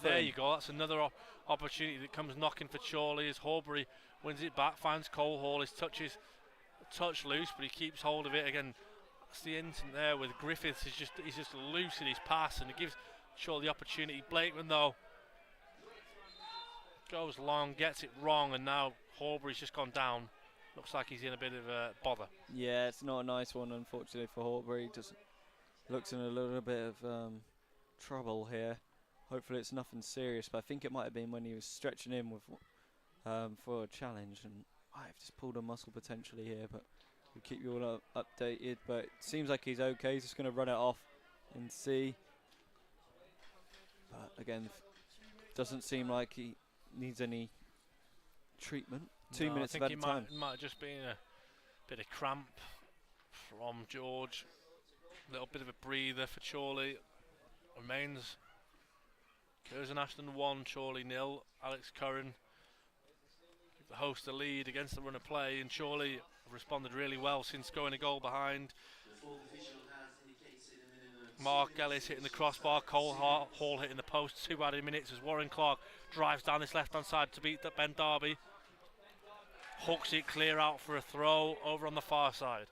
there you go. That's another opportunity that comes knocking for Chorley as Horbury wins it back, finds Cole Hall. His touch loose, but he keeps hold of it again. That's the instant there with Griffiths. He's just loose in his pass, and it gives Chorley the opportunity. Blakeman though goes long, gets it wrong, and now Horbury's just gone down. Looks like he's in a bit of a bother. Yeah, it's not a nice one, unfortunately, for Horbury. Just looks in a little bit of trouble here. Hopefully it's nothing serious, but I think it might have been when he was stretching in with for a challenge, and I've just pulled a muscle potentially here, but we'll keep you all updated. But it seems like he's okay. He's just going to run it off and see. But again, doesn't seem like he needs any treatment. 2 minutes of added time. It might have just been a bit of cramp from George. A little bit of a breather for Chorley. Remains Curzon Ashton 1, Chorley 0. Alex Curran give the host a lead against the run of play, and Chorley have responded really well since going a goal behind. Mark Ellis hitting the crossbar, Cole Hall hitting the post. 2 added minutes as Warren Clark drives down this left hand side to beat Ben Darby. Hooks it clear out for a throw over on the far side.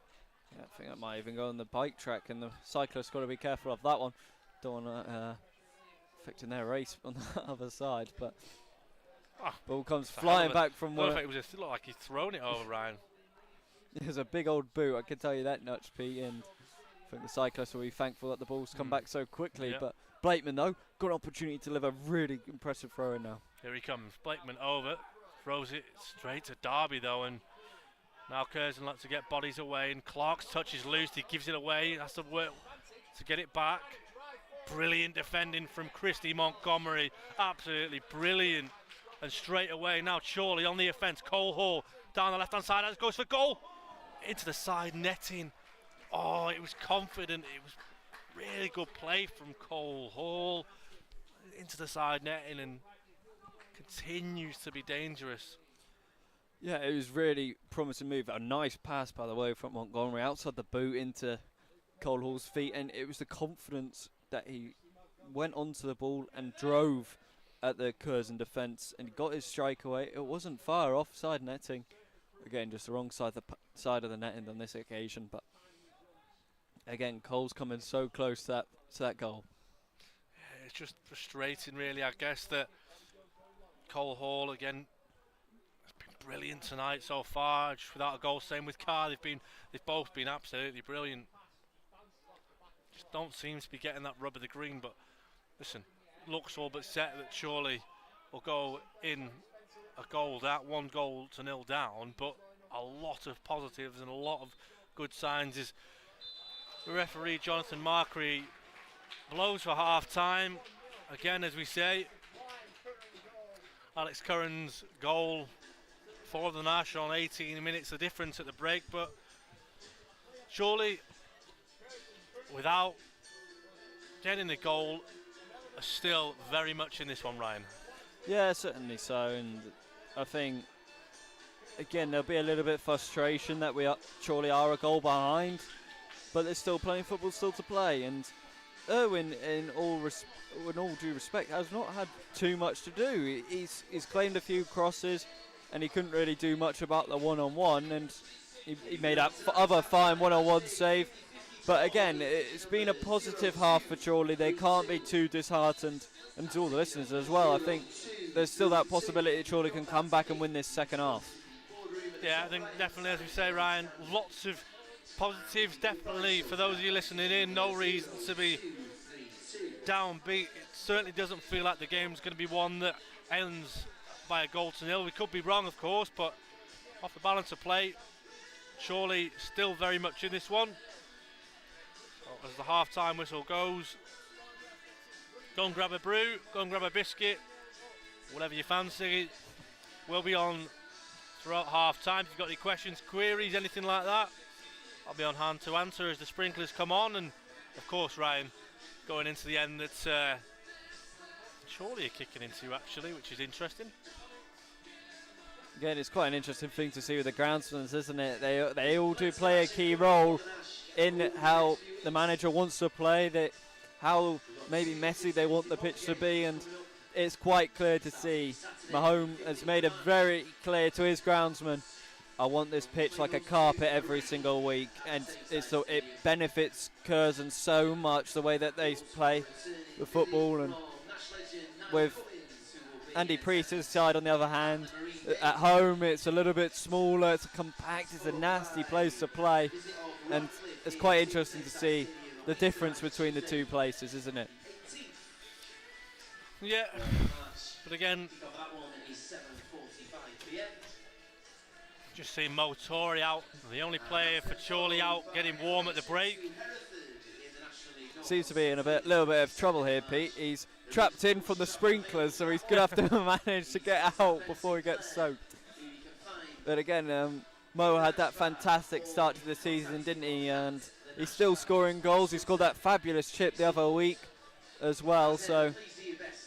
Yeah, I think that might even go on the bike track, and the cyclist's got to be careful of that one. Don't want to affecting their race on the other side, but ball comes flying back from one. It looked like he's thrown it over, Ryan. There's a big old boot, I can tell you that much, Pete, and I think the cyclist will be thankful that the ball's come back so quickly. But Blakeman, though, got an opportunity to deliver a really impressive throw in now. Here he comes, Blakeman over, throws it straight to Darby, though, and now Curzon lets to get bodies away, and Clark's touch is loose, he gives it away, has to work to get it back. Brilliant defending from Christy Montgomery, absolutely brilliant. And straight away now Chorley on the offence. Cole Hall down the left hand side, goes for goal, into the side netting. Oh, it was confident, it was really good play from Cole Hall into the side netting, and continues to be dangerous. Yeah, it was really promising move. A nice pass, by the way, from Montgomery outside the boot into Cole Hall's feet, and it was the confidence that he went onto the ball and drove at the Curzon defence and got his strike away. It wasn't far off side netting. Again, just the wrong side of the netting on this occasion, but again, Cole's coming so close to that goal. Yeah, it's just frustrating, really, I guess, that Cole Hall, again, has been brilliant tonight so far, just without a goal. Same with Carr, they've both been absolutely brilliant. Just don't seem to be getting that rub of the green, but listen, looks all but set that Chorley will go in a goal down, 1-0 down, but a lot of positives and a lot of good signs as the referee Jonathan Markry blows for half time. Again, as we say, Alex Curran's goal for the Nash on 18 minutes, the difference at the break, but Chorley, without getting the goal, are still very much in this one, Ryan. Yeah, certainly so, and I think again there'll be a little bit of frustration that Chorley are a goal behind, but they're still playing football, still to play. And Irwin, in all due respect, has not had too much to do. He's claimed a few crosses, and he couldn't really do much about the one-on-one, and he made that other fine one-on-one save. But again, it's been a positive half for Chorley. They can't be too disheartened, and to all the listeners as well. I think there's still that possibility that Chorley can come back and win this second half. Yeah, I think definitely, as we say, Ryan, lots of positives. Definitely for those of you listening in, no reason to be downbeat. It certainly doesn't feel like the game's going to be one that ends by a goal to nil. We could be wrong, of course, but off the balance of play, Chorley still very much in this one. So as the half-time whistle goes, go and grab a brew, go and grab a biscuit, whatever you fancy. We'll be on throughout half-time. If you've got any questions, queries, anything like that, I'll be on hand to answer as the sprinklers come on. And of course, Ryan, going into the end, that's Chorley are kicking into actually, which is interesting. Again, it's quite an interesting thing to see with the groundsmen, isn't it? They all do play a key role in how the manager wants to play, how maybe messy they want the pitch to be, and it's quite clear to see Mahone has made it very clear to his groundsman, I want this pitch like a carpet every single week, and it benefits Curzon so much the way that they play the football. And with Andy Priest's side on the other hand, at home it's a little bit smaller, it's compact, it's a nasty place to play, and it's quite interesting to see the difference between the two places, isn't it? Yeah, but again, just see Mo Torrey out, the only player for Chorley out, getting warm at the break. Seems to be in a little bit of trouble here, Pete. He's trapped in from the sprinklers, so he's going to have to manage to get out before he gets soaked. But again, Mo had that fantastic start to the season, didn't he? And he's still scoring goals. He scored that fabulous chip the other week as well, so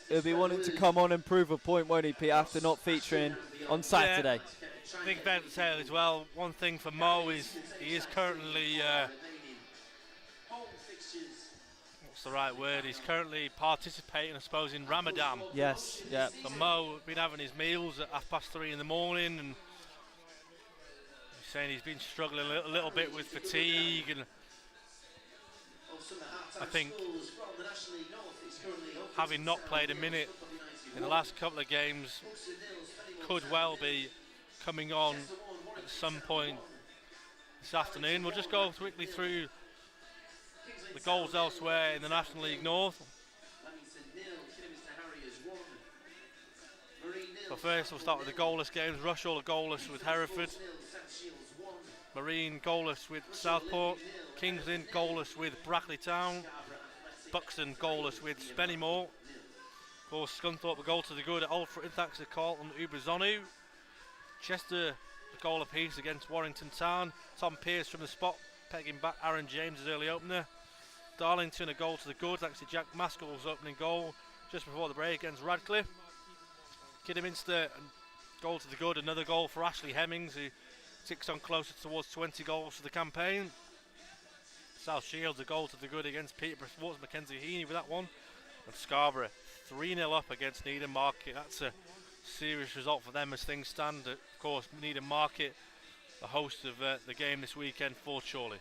he'll be wanting to come on and prove a point, won't he, Pete, after not featuring on Saturday? Yeah. I think fair to say as well, one thing for Mo is he is currently, what's the right word, he's currently participating, I suppose, in Ramadan. Yes, yeah. So Mo been having his meals at 3:30 in the morning, and he's saying he's been struggling a little bit with fatigue, and I think having not played a minute in the last couple of games could well be coming on at some point this afternoon. We'll just go quickly through the goals elsewhere in the National League North. So first we'll start with the goalless games. Rushall are goalless with Hereford. Marine goalless with Southport. Kings Lynn goalless with Brackley Town. Buxton goalless with Spennymoor. Of course, Scunthorpe a goal to the good at Alfred thanks to Carlton Ubazonu. Chester a goal apiece against Warrington Town. Tom Pearce from the spot pegging back Aaron James' early opener. Darlington a goal to the good thanks to Jack Maskell's opening goal just before the break against Radcliffe. Kidderminster a goal to the good, another goal for Ashley Hemmings, who ticks on closer towards 20 goals for the campaign. South Shields a goal to the good against Peterborough Sports, Mackenzie Heaney with that one. And Scarborough 3-0 up against Needham Market. That's a serious result for them as things stand. Of course, Needham Market, the host of the game this weekend for Chorley.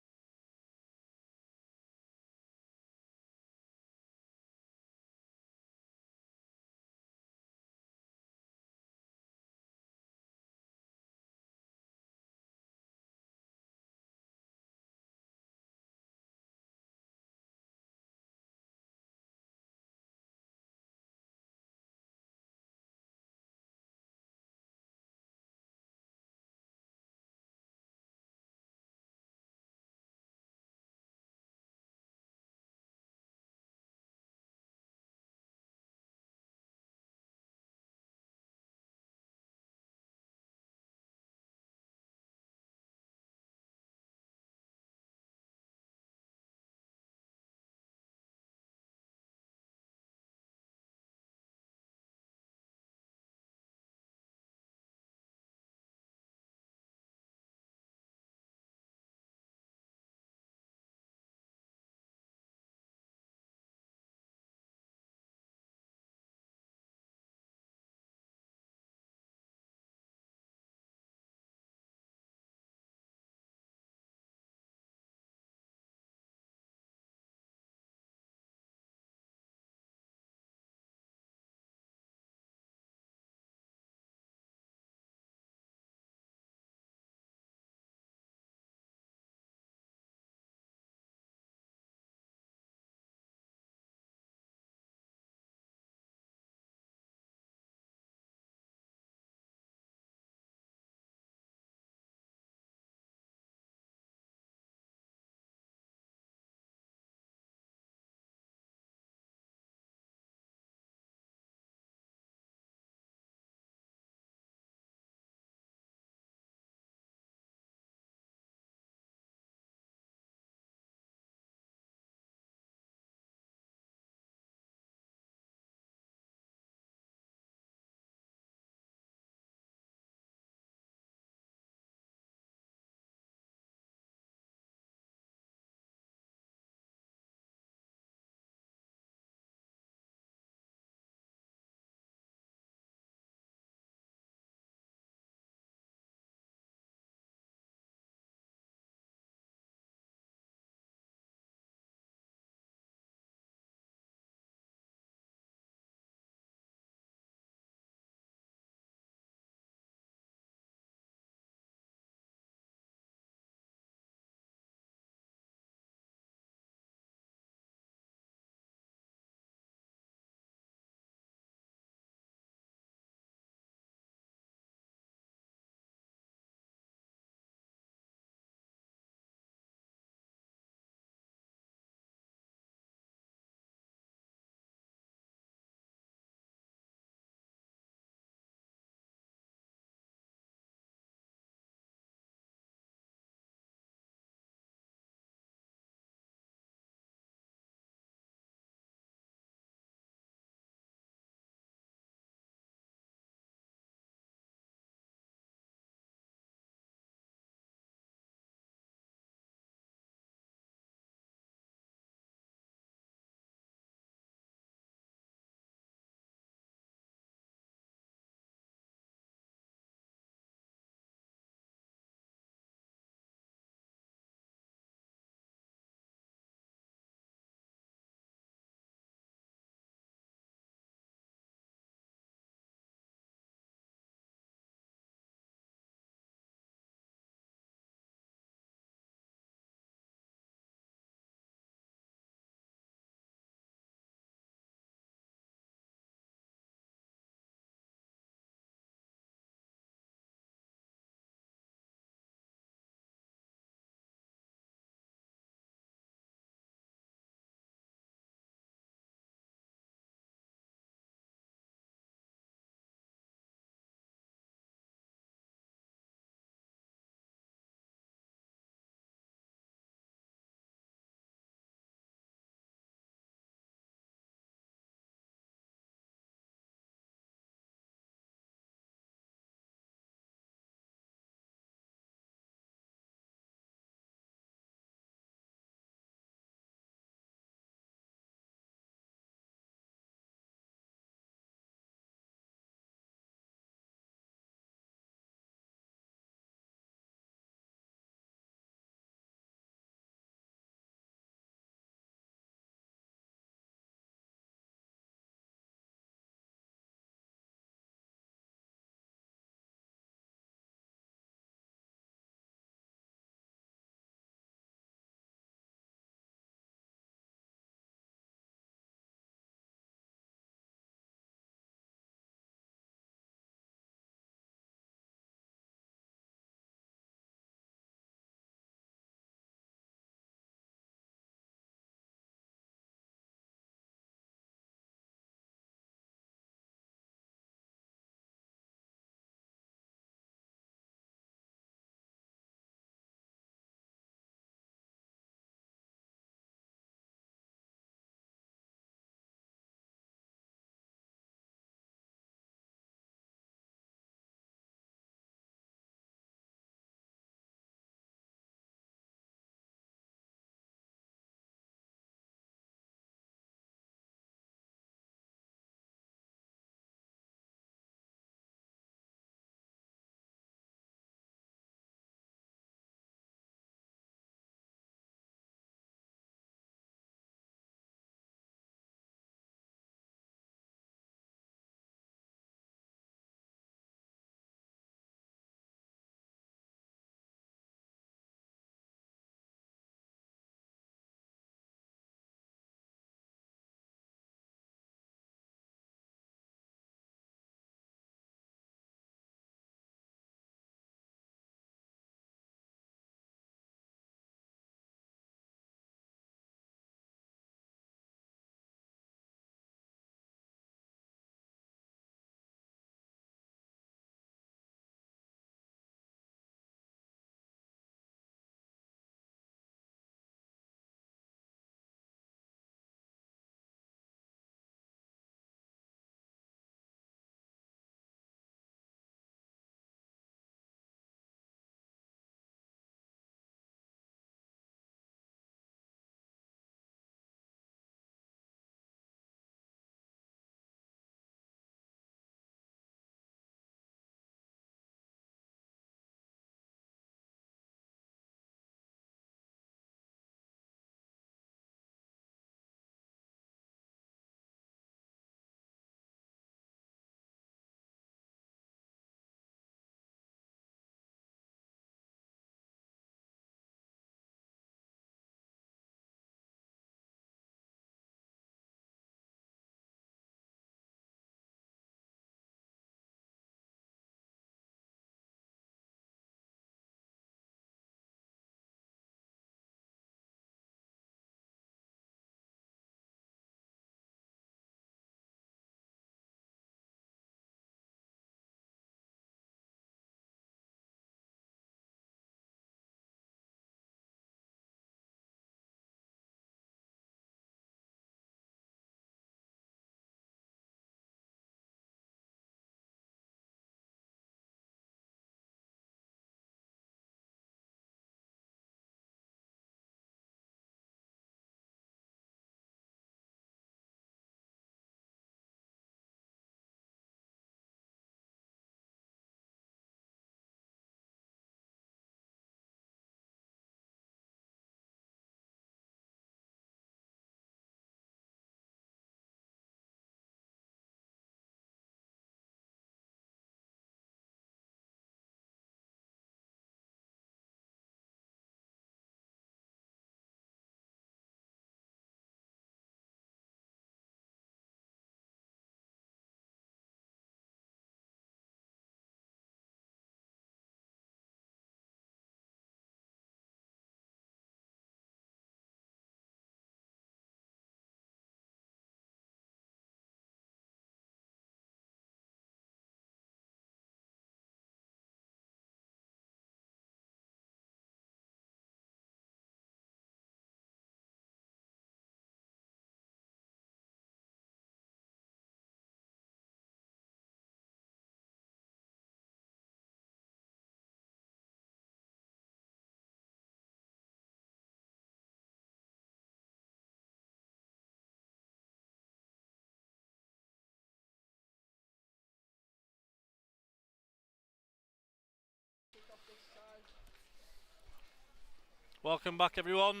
Welcome back, everyone,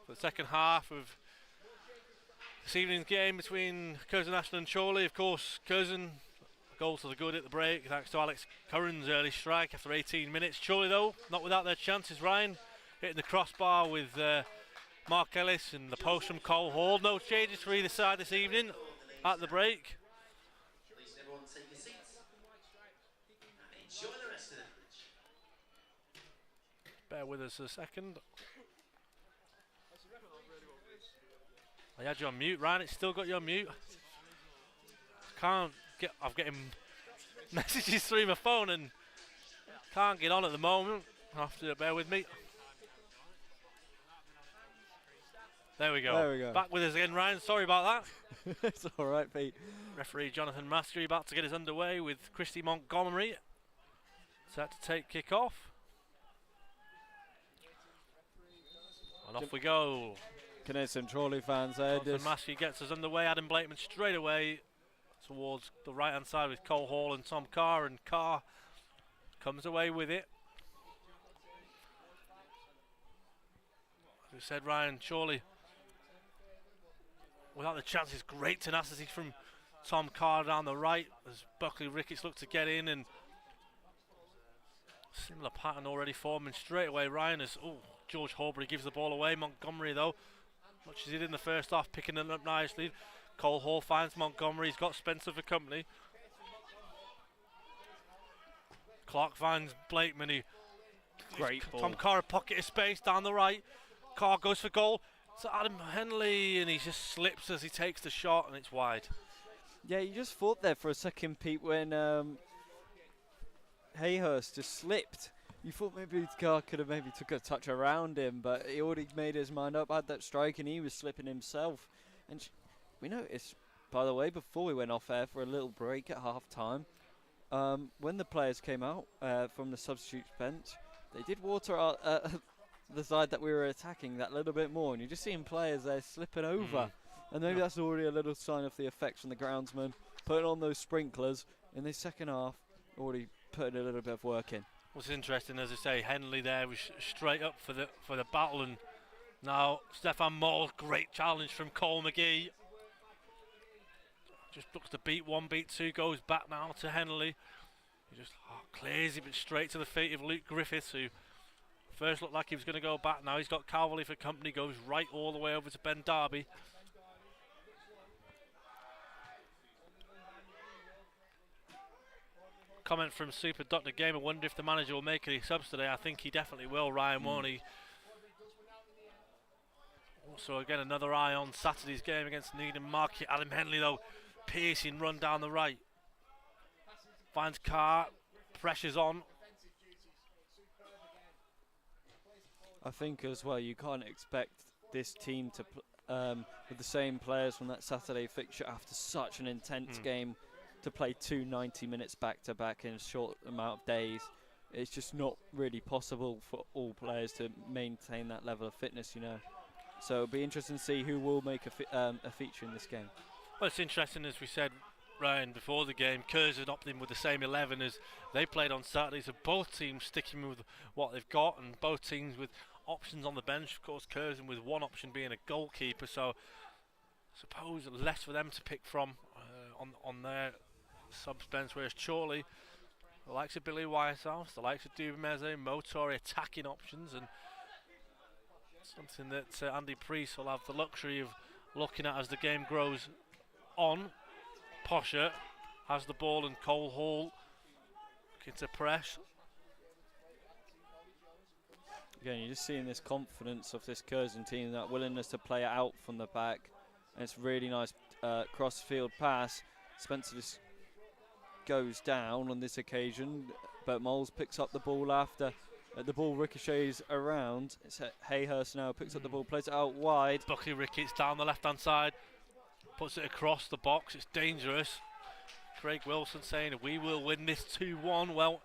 for the second half of this evening's game between Curzon Ashton and Chorley. Of course, Curzon, goal to the good at the break, thanks to Alex Curran's early strike after 18 minutes. Chorley, though, not without their chances. Ryan hitting the crossbar with Mark Ellis and the post from Cole Hall. No changes for either side this evening at the break. Please everyone take your seats and enjoy the rest of the match. Bear with us a second. I had you on mute, Ryan. It's still got you on mute. I'm getting messages through my phone and can't get on at the moment. I'll have to bear with me. There we go. There we go. Back with us again, Ryan. Sorry about that. It's all right, Pete. Referee Jonathan Mastery about to get us underway with Christy Montgomery set to take kick off. And off we go. Can hear some Chorley fans there. Jonathan Mastery gets us underway. Adam Blakeman straight away towards the right hand side with Cole Hall and Tom Carr, and Carr comes away with it. As we said, Ryan, Chorley without the chances, great tenacity from Tom Carr down the right as Buckley Ricketts look to get in, and similar pattern already forming straight away. Ryan as George Horbury gives the ball away. Montgomery, though, much as he did in the first half, picking it up nicely. Cole Hall finds Montgomery. He's got Spencer for company. Clark finds Blakeman. Great ball. Tom Carr a pocket of space down the right. Carr goes for goal. So Adam Henley, and he just slips as he takes the shot, and it's wide. Yeah, you just thought there for a second, Pete, when Hayhurst just slipped. You thought maybe Carr could have maybe took a touch around him, but he already made his mind up, had that strike, and he was slipping himself. And we noticed, by the way, before we went off air for a little break at half-time, when the players came out from the substitutes bench, they did water out the side that we were attacking that little bit more, and you're just seeing players there slipping over. And maybe that's already a little sign of the effects from the groundsman, putting on those sprinklers in the second half, already putting a little bit of work in. What's interesting, as I say, Henley there was straight up for the battle, and now Stefan Moll, great challenge from Cole McGee. Just looks to beat one, beat two, goes back now to Henley. He just clears it, but straight to the feet of Luke Griffiths, who first looked like he was going to go back. Now he's got Calverley for company, goes right all the way over to Ben Darby. Comment from Super Dr. Gamer, wonder if the manager will make any subs today. I think he definitely will, Ryan, won't he? Also, again, another eye on Saturday's game against Needham Market. Adam Henley, though, piercing run down the right. Finds Carr, pressures on. I think as well, you can't expect this team to, with the same players from that Saturday fixture after such an intense game, to play 2 90 minutes back-to-back in a short amount of days. It's just not really possible for all players to maintain that level of fitness, you know. So it'll be interesting to see who will make a feature in this game. Well, it's interesting, as we said, Ryan, before the game, Curzon opting with the same 11 as they played on Saturday, so both teams sticking with what they've got, and both teams with options on the bench. Of course, Curzon with one option being a goalkeeper, so I suppose less for them to pick from on their subs bench, whereas Chorley, the likes of Billy Whitehouse, the likes of Dubemeze, Motori, attacking options, and something that Andy Priest will have the luxury of looking at as the game grows on. Posher has the ball, and Cole Hall looking to press. Again, you're just seeing this confidence of this Curzon team, that willingness to play it out from the back. And it's really nice cross-field pass. Spencer just goes down on this occasion, but Moles picks up the ball after. The ball ricochets around. It's Hayhurst now, picks up the ball, plays it out wide. Buckley Ricketts down the left-hand side, puts it across the box. It's dangerous. Craig Wilson saying we will win this 2-1. Well,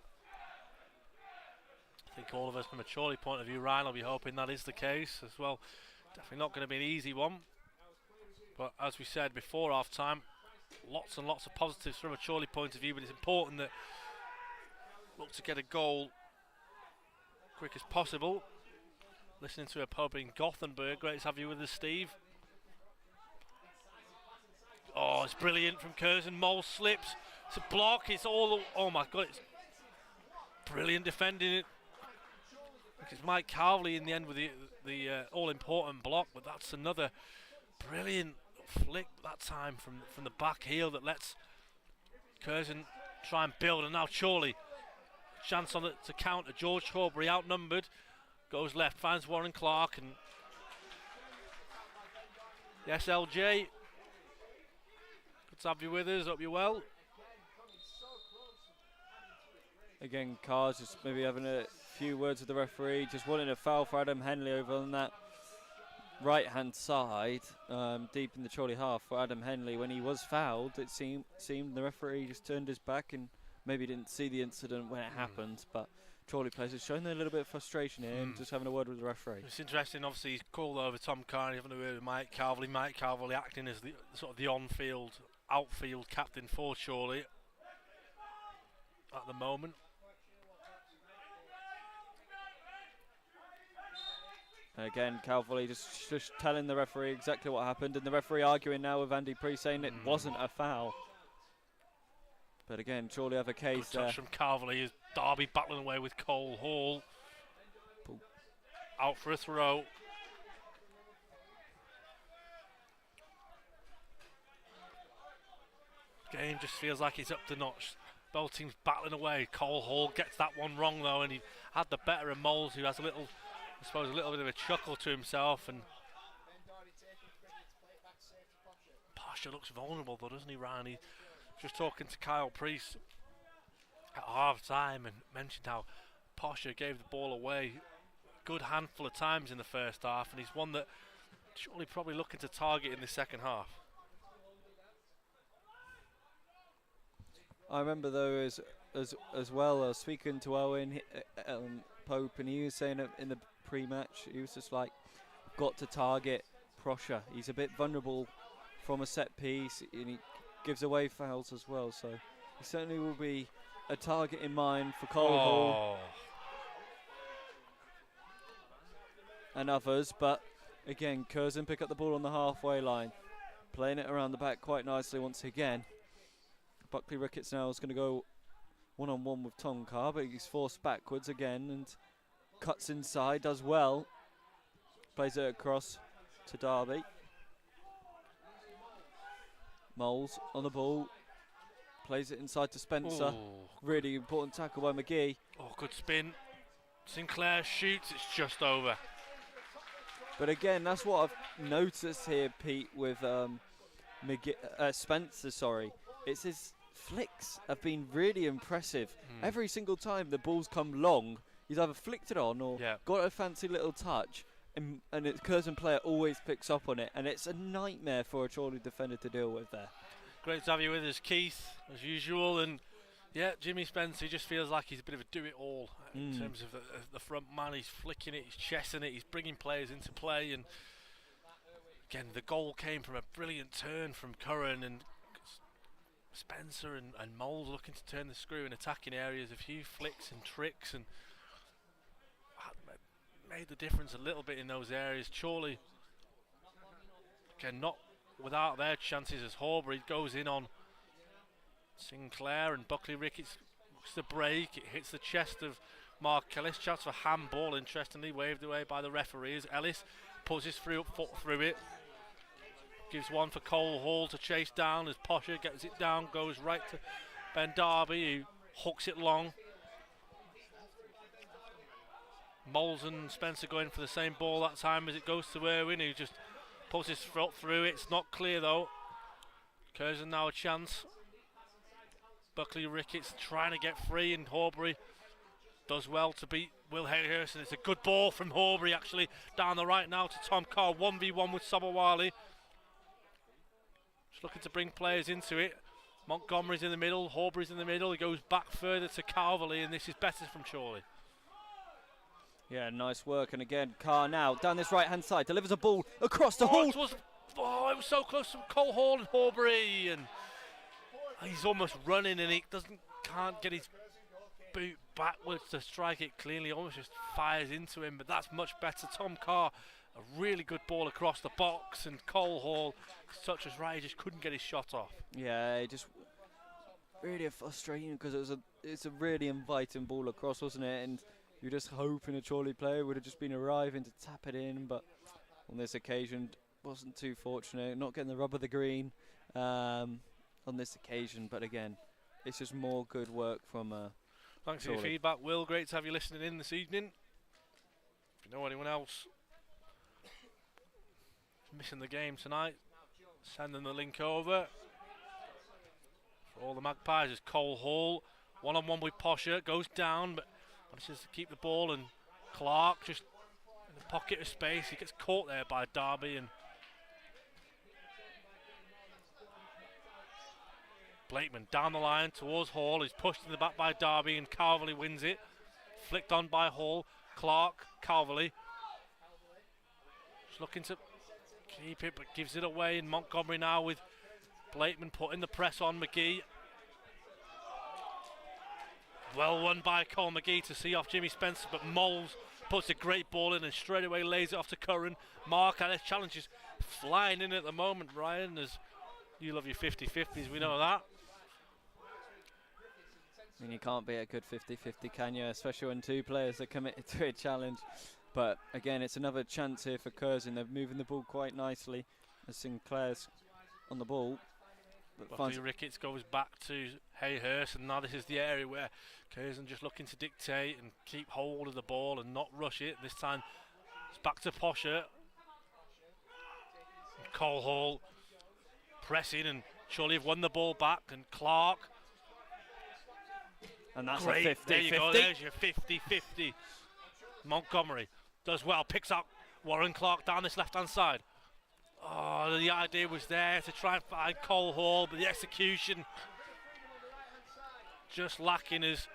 I think all of us from a Chorley point of view, Ryan, will be hoping that is the case as well. Definitely not going to be an easy one. But as we said before half-time, lots and lots of positives from a Chorley point of view, but it's important that look to get a goal quick as possible. listening to a pub in Gothenburg. Great to have you with us, Steve. Oh, it's brilliant from Curzon. Mole slips. It's a block. It's all. Oh my God! It's brilliant defending it. It's Mike Cowley in the end with the all-important block, but that's another brilliant flick that time from the back heel that lets Curzon try and build. And now Chorley, chance on it to counter. George Horbury outnumbered, goes left, finds Warren Clark, and yes, LJ, good to have you with us. Hope you're well. Again, Carr's just maybe having a few words with the referee, just wanting a foul for Adam Henley over on that right-hand side, deep in the Chorley half for Adam Henley. When he was fouled, it seemed the referee just turned his back and maybe didn't see the incident when it happened, but Chorley players are showing a little bit of frustration here and just having a word with the referee. It's interesting, obviously he's called over Tom Carney, having a word with Mike Calverley. Mike Calverley acting as the sort of the on-field, outfield captain for Chorley at the moment. Again, Calverley just telling the referee exactly what happened, and the referee arguing now with Andy Priest saying it wasn't a foul. But again, Chorley have a case there. Good touch from Calverley as Derby battling away with Cole Hall. Out for a throw. Game just feels like it's up to notch. Both teams battling away. Cole Hall gets that one wrong though, and he had the better of Moles, who has a little bit of a chuckle to himself. And Pasha looks vulnerable though, doesn't he, Ryan? He just talking to Kyle Priest at half time and mentioned how Pasha gave the ball away a good handful of times in the first half, and he's one that surely probably looking to target in the second half. I remember though as well, I was speaking to Owen Pope, and he was saying in the pre-match, he was just like, got to target Prosher. He's a bit vulnerable from a set piece, and he gives away fouls as well, so he certainly will be a target in mind for Cole Hall and others. But again, Curzon pick up the ball on the halfway line, playing it around the back quite nicely once again. Buckley Ricketts now is going to go one-on-one with Tom Carr, but he's forced backwards again and cuts inside, does well. Plays it across to Derby. Moles on the ball. Plays it inside to Spencer. Ooh. Really important tackle by McGee. Oh, good spin. Sinclair shoots, it's just over. But again, that's what I've noticed here, Pete, with Spencer, sorry. It's his flicks have been really impressive. Every single time the ball's come long, he's either flicked it on or got a fancy little touch, and the Curzon player always picks up on it, and it's a nightmare for a Chorley defender to deal with there. Great to have you with us, Keith, as usual. And yeah, Jimmy Spencer just feels like he's a bit of a do-it-all in terms of the front man. He's flicking it, he's chesting it, he's bringing players into play. And again, the goal came from a brilliant turn from Curran, and Spencer and Moles looking to turn the screw in attacking areas. A few flicks and tricks, and made the difference a little bit in those areas. Chorley, again, not without their chances as Horbury goes in on Sinclair, and Buckley Ricketts looks to break. It hits the chest of Mark Ellis. Chance for handball, interestingly, waved away by the referees. Ellis pulls his foot through it. Gives one for Cole Hall to chase down as Posher gets it down, goes right to Ben Darby, who hooks it long. Moles and Spencer going for the same ball that time as it goes to Irwin, who just pulls his foot through it. It's not clear though. Curzon now a chance. Buckley Ricketts trying to get free, and Horbury does well to beat Will Hayhurst, and it's a good ball from Horbury actually down the right now to Tom Carr. 1v1 with Sobowale. Just looking to bring players into it. Montgomery's in the middle, Horbury's in the middle. He goes back further to Calverley, and this is better from Chorley. Yeah, nice work. And again, Carr now down this right hand side delivers a ball across the Hall. It was so close to Cole Hall and Horbury, and he's almost running, and he can't get his boot backwards to strike it cleanly, almost just fires into him, but that's much better. Tom Carr, a really good ball across the box, and Cole Hall, such as right, he just couldn't get his shot off. Yeah, it just really frustrating because it's a really inviting ball across, wasn't it? And you're just hoping a Chorley player would have just been arriving to tap it in, but on this occasion wasn't too fortunate, not getting the rub of the green on this occasion. But again, it's just more good work from Thanks Chorley. for your feedback, Will. Great to have you listening in this evening. If you know anyone else missing the game tonight, send them the link over. For all the Magpies is Cole Hall, one-on-one with Posher, goes down, but manages to keep the ball, and Clark just in the pocket of space. He gets caught there by Darby, and Blakeman down the line towards Hall. He's pushed in the back by Darby, and Calverley wins it. Flicked on by Hall. Clark, Calverley. Just looking to keep it, but gives it away. And Montgomery now with Blakeman putting the press on McGee. Well won by Cole McGee to see off Jimmy Spencer, but Moles puts a great ball in and straight away lays it off to Curran. Mark Ellis challenges flying in at the moment, Ryan, as you love your 50-50s, we know that. I mean, you can't be a good 50-50, can you? Especially when two players are committed to a challenge. But again, it's another chance here for Curzon. They're moving the ball quite nicely as Sinclair's on the ball. Buffy Ricketts goes back to Hayhurst, and now this is the area where Curzon just looking to dictate and keep hold of the ball and not rush it. This time it's back to Posher. And Cole Hall pressing, and Chorley have won the ball back, and Clark. And that's great. a 50-50. There you go, there's your 50-50. Montgomery does well, picks out Warren Clark down this left-hand side. Oh, the idea was there to try and find Cole Hall, but the execution just lacking his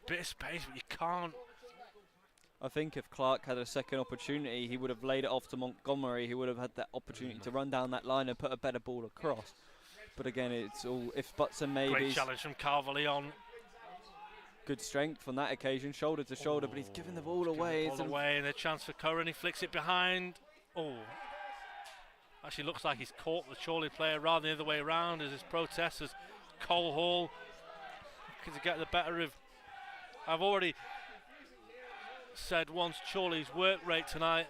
bit of space, but you can't. I think if Clark had a second opportunity, he would have laid it off to Montgomery. He would have had that opportunity to run down that line and put a better ball across. But again, it's all if buts and maybes. Great challenge from Calverley on. Good strength on that occasion, shoulder to shoulder, but he's given the ball away. The ball away, and a chance for Curran. He flicks it behind. Oh, actually looks like he's caught the Chorley player rather than the other way around as his protest as Cole Hall looking to get the better of. I've already said once Chorley's work rate tonight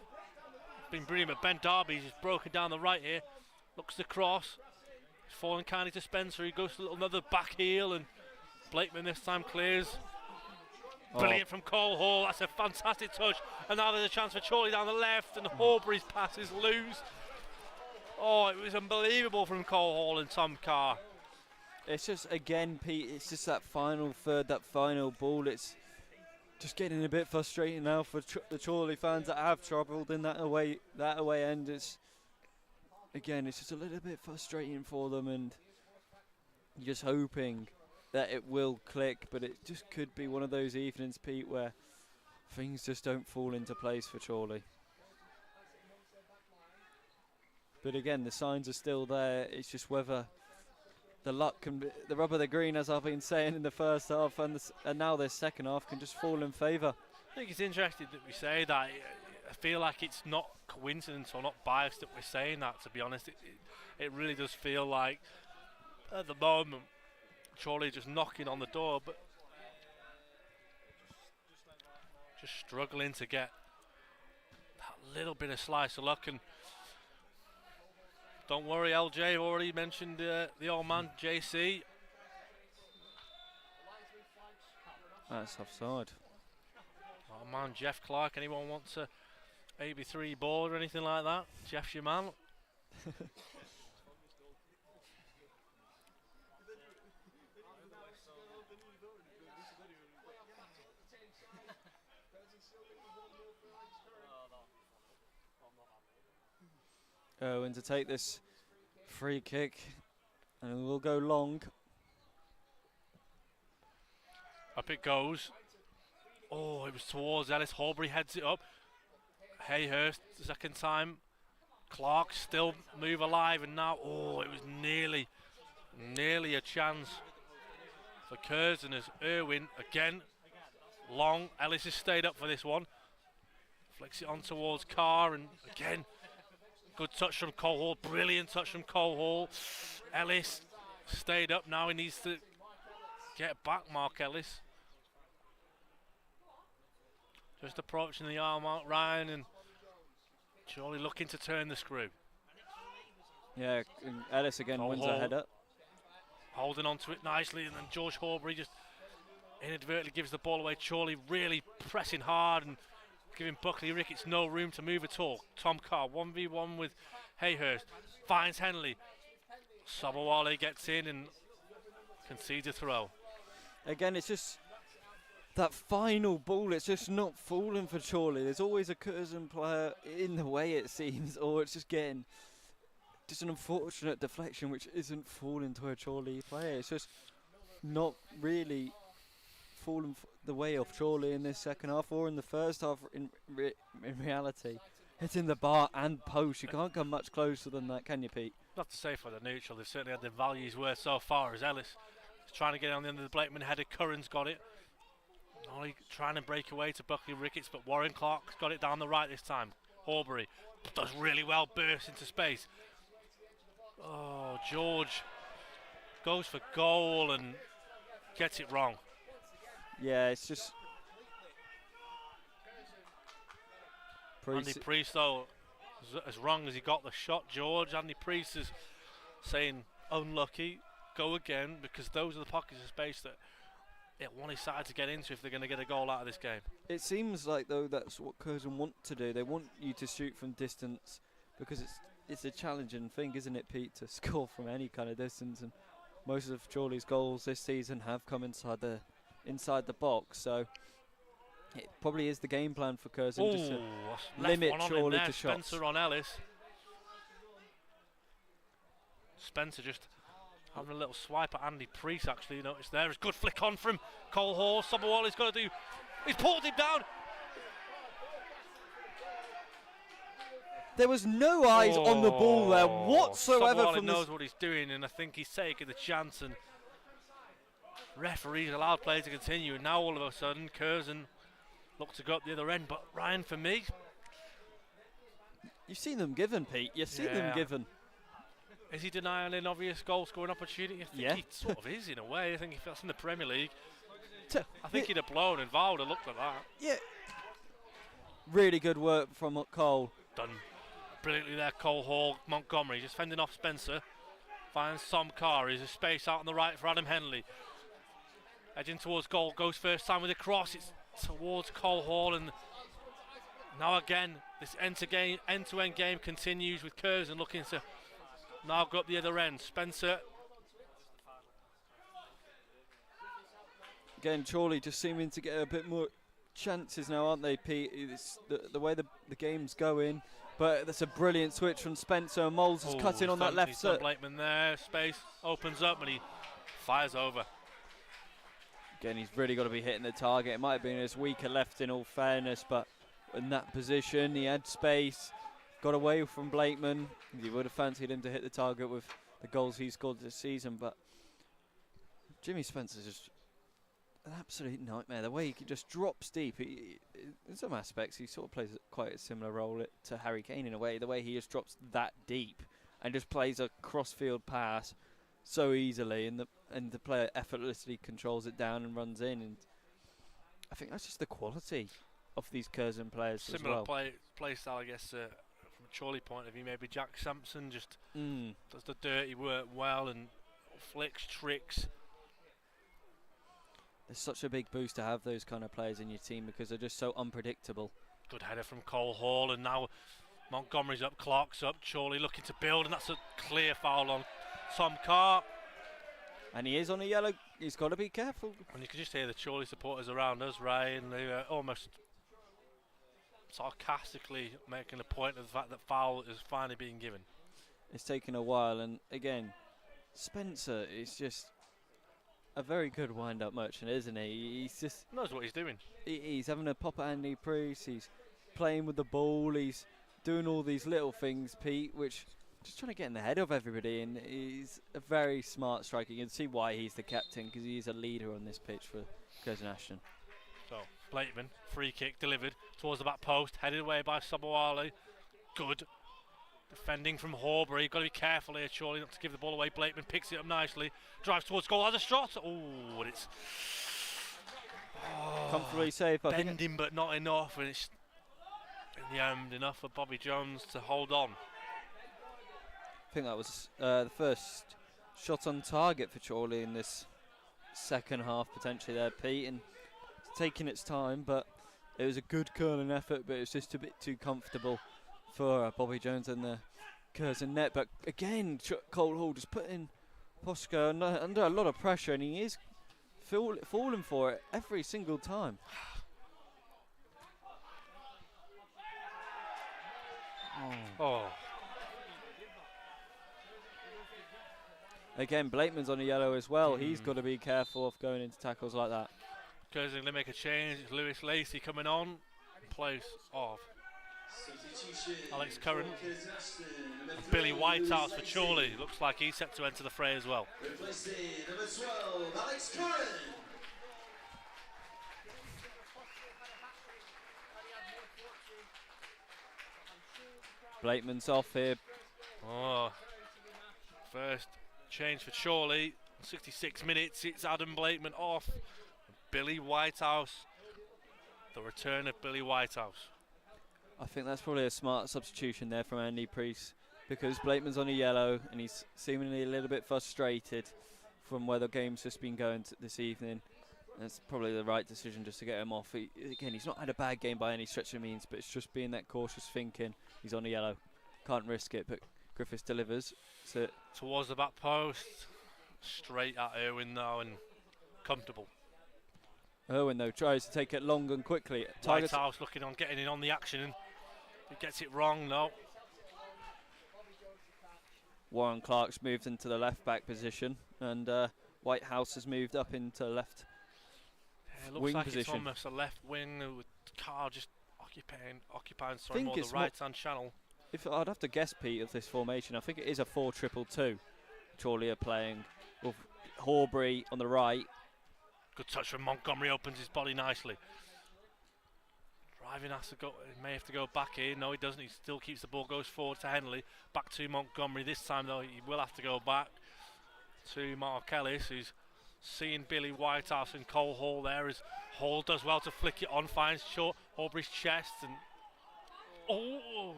has been brilliant, but Ben Darby's just broken down the right here. Looks to cross. He's falling kindly to Spencer. He goes to another back heel, and Blakeman this time clears. Brilliant from Cole Hall. That's a fantastic touch. And now there's a chance for Chorley down the left, and Horbury's pass is loose. Oh, it was unbelievable from Cole Hall and Tom Carr. It's just, again, Pete, it's just that final third, that final ball. It's just getting a bit frustrating now for the Chorley fans that have travelled in that away end. It's, again, it's just a little bit frustrating for them, and just hoping that it will click, but it just could be one of those evenings, Pete, where things just don't fall into place for Chorley. But again, the signs are still there. It's just whether the luck can be, the rub of the green, as I've been saying in the first half, and now this second half can just fall in favour. I think it's interesting that we say that. I feel like it's not coincidence or not biased that we're saying that, to be honest. It really does feel like, at the moment, Chorley just knocking on the door, but just struggling to get that little bit of slice of luck. And don't worry, LJ, I've already mentioned the old man, JC. That's offside. Oh man, Jeff Clark, anyone wants a AB3 board or anything like that? Jeff's your man. And to take this free kick, and we'll go long. Up it goes. Oh, it was towards Ellis. Horbury heads it up. Hayhurst, the second time. Clark still move alive, and now, oh, it was nearly a chance for Curzon as Irwin again. Long. Ellis has stayed up for this one. Flicks it on towards Carr, and again, good touch from Cole Hall. Brilliant touch from Cole Hall. Ellis stayed up now. He needs to get back, Mark Ellis. Just approaching the arm out, Ryan, and Chorley looking to turn the screw. Yeah, and Ellis again Cole wins Hall a header. Holding on to it nicely, and then George Horbury just inadvertently gives the ball away. Chorley really pressing hard and giving Buckley Ricketts no room to move at all. Tom Carr 1v1 with Hayhurst, finds Henley. Sobowale gets in and concedes a throw. Again, it's just that final ball, it's just not falling for Chorley. There's always a Curzon player in the way, it seems, or it's just getting just an unfortunate deflection which isn't falling to a Chorley player. It's just not really falling the way of Chorley in this second half or in the first half. In reality, hitting the bar and post, you can't come much closer than that, can you, Pete? Not to say for the neutral, they've certainly had their values worth so far, as Ellis is trying to get on the end of the Blakeman header. Curran's got it. Ollie trying to break away to Buckley Ricketts, but Warren Clark's got it down the right this time. Horbury does really well, bursts into space. Oh, George goes for goal and gets it wrong. Yeah, it's just Andy Priest, though, as wrong as he got the shot, George. Andy Priest is saying unlucky, go again, because those are the pockets of space that it want his side to get into if they're going to get a goal out of this game. It seems like, though, that's what Curzon want to do. They want you to shoot from distance because it's a challenging thing, isn't it, Pete, to score from any kind of distance. And most of Chorley's goals this season have come inside the box. So it probably is the game plan for Curzon, just to limit Chorley to shots. Spencer on Ellis. Spencer just having a little swipe at Andy Priest, actually. You notice there. It's a good flick on from Cole Hall. Sobowale's got to do. He's pulled him down. There was no eyes on the ball there whatsoever. Sobowale knows what he's doing, and I think he's taking the chance. And referees allowed play to continue. And now all of a sudden, Curzon look to go up the other end. But Ryan, for me, you've seen them given, Pete. You've seen them given. Is he denying an obvious goal-scoring opportunity? I think he sort of is, in a way. I think if that's in the Premier League, I think he'd have blown and Val would have looked at that. Yeah. Really good work from Cole. Done brilliantly there, Cole Hall. Montgomery just fending off Spencer. Finds Tom Carr. There's a space out on the right for Adam Henley. Edging towards goal. Goes first time with a cross. It's towards Cole Hall. And now again, this end-to-end game continues with Curzon looking to now go up the other end. Spencer. Again, Chorley just seeming to get a bit more chances now, aren't they, Pete? It's the way the game's going. But that's a brilliant switch from Spencer. Moles is cutting on that left side. Blakeman there. Space opens up and he fires over. Again, he's really got to be hitting the target. It might have been his weaker left, in all fairness, but in that position, he had space. Got away from Blakeman. You would have fancied him to hit the target with the goals he scored this season, but Jimmy Spencer's just an absolute nightmare. The way he just drops deep. In some aspects, he sort of plays quite a similar role to Harry Kane in a way. The way he just drops that deep and just plays a cross-field pass so easily, and the player effortlessly controls it down and runs in. And I think that's just the quality of these Curzon players as well. Similar play style, I guess. From a Chorley point of view, maybe Jack Sampson just does the dirty work well and flicks, tricks. There's such a big boost to have those kind of players in your team because they're just so unpredictable. Good header from Cole Hall, and now Montgomery's up, Clark's up, Chorley looking to build, and that's a clear foul on Tom Carr. And he is on a yellow. He's got to be careful. And you can just hear the Chorley supporters around us, Ryan. They were almost sarcastically making a point of the fact that foul is finally being given. It's taken a while, and again, Spencer is just a very good wind-up merchant, isn't he? He's just knows what he's doing. He's having a pop at Andy Priest. He's playing with the ball. He's doing all these little things, Pete, which just trying to get in the head of everybody, and he's a very smart striker. You can see why he's the captain, because he's a leader on this pitch for Curzon Ashton. So Blakeman, free kick delivered towards the back post, headed away by Sobowale. Good defending from Horbury. Got to be careful here, Chorley, not to give the ball away. Blakeman picks it up nicely, drives towards goal, has a shot. Oh, and it's Comfortably safe. bending, but not enough, and it's in the end enough for Bobby Jones to hold on. I think that was the first shot on target for Chorley in this second half, potentially there, Pete, and it's taking its time, but it was a good curling effort, but it was just a bit too comfortable for Bobby Jones and the Curzon net. But again, Cole Hall just putting Poshka under a lot of pressure, and he is falling for it every single time. Oh. Again, Blakeman's on a yellow as well. He's got to be careful of going into tackles like that. Curzon going to make a change. It's Lewis Lacey coming on in place of Alex Curran. Billy Whitehouse for Chorley. Looks like he's set to enter the fray as well. Replacing number 12, Alex Curran. Blakeman's off here. Oh, first change for Chorley. 66 minutes. It's Adam Blakeman off. Billy Whitehouse. The return of Billy Whitehouse. I think that's probably a smart substitution there from Andy Priest, because Blakeman's on a yellow and he's seemingly a little bit frustrated from where the game's just been going this evening. That's probably the right decision just to get him off. Again, he's not had a bad game by any stretch of means, but it's just being that cautious thinking. He's on a yellow. Can't risk it, but Griffiths delivers. So towards the back post. Straight at Irwin now, and comfortable. Irwin, though, tries to take it long and quickly. Whitehouse looking on, getting in on the action, and he gets it wrong, no. Warren Clark's moved into the left-back position, and Whitehouse has moved up into left It looks wing like position. it's almost a left wing with Carr just occupying Think more the it's right-hand channel. If I'd have to guess, Pete, of this formation, I think it is a 4-2-2. Chorley are playing with Horbury on the right. Good touch from Montgomery, opens his body nicely. Driving has to go, he may have to go back here. No, he doesn't. He still keeps the ball, goes forward to Henley. Back to Montgomery. This time, though, he will have to go back to Mark Ellis, who's seeing Billy Whitehouse and Cole Hall there, as Hall does well to flick it on, finds short Horbury's chest, and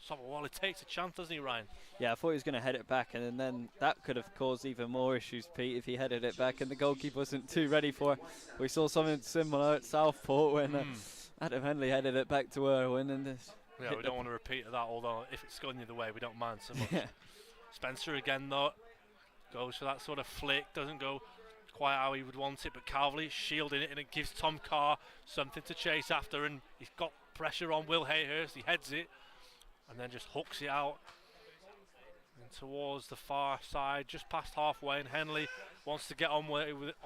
Sobowale takes a chance, doesn't he, Ryan? Yeah, I thought he was going to head it back, and then that could have caused even more issues, Pete, if he headed it back and the goalkeeper wasn't too ready for it. We saw something similar at Southport when Adam Henley headed it back to Irwin, and yeah, we don't want to repeat that, although if it's gone the other way, we don't mind so much. Yeah. Spencer again, though, goes for that sort of flick, doesn't go quite how he would want it, but Calverley shielding it, and it gives Tom Carr something to chase after, and he's got pressure on Will Hayhurst. He heads it and then just hooks it out and towards the far side, just past halfway, and Henley wants to get on with it.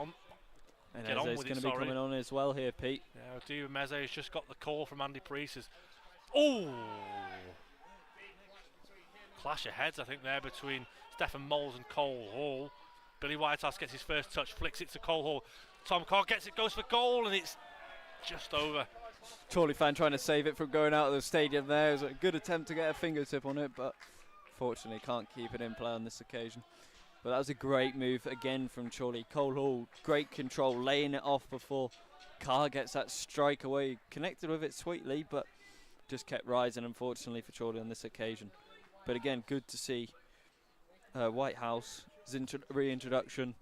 And Eze's going to be coming on as well here, Pete. Yeah, Diva Meze has just got the call from Andy Priest. Oh! Clash of heads, I think, there between Stefan Moles and Cole Hall. Billy Whitehouse gets his first touch, flicks it to Cole Hall. Tom Carr gets it, goes for goal, and it's just over. Chorley fan trying to save it from going out of the stadium there. It was a good attempt to get a fingertip on it, but fortunately can't keep it in play on this occasion. But that was a great move again from Chorley. Cole Hall, great control, laying it off before Carr gets that strike away. Connected with it sweetly, but just kept rising, unfortunately, for Chorley on this occasion. But again, good to see Whitehouse's reintroduction,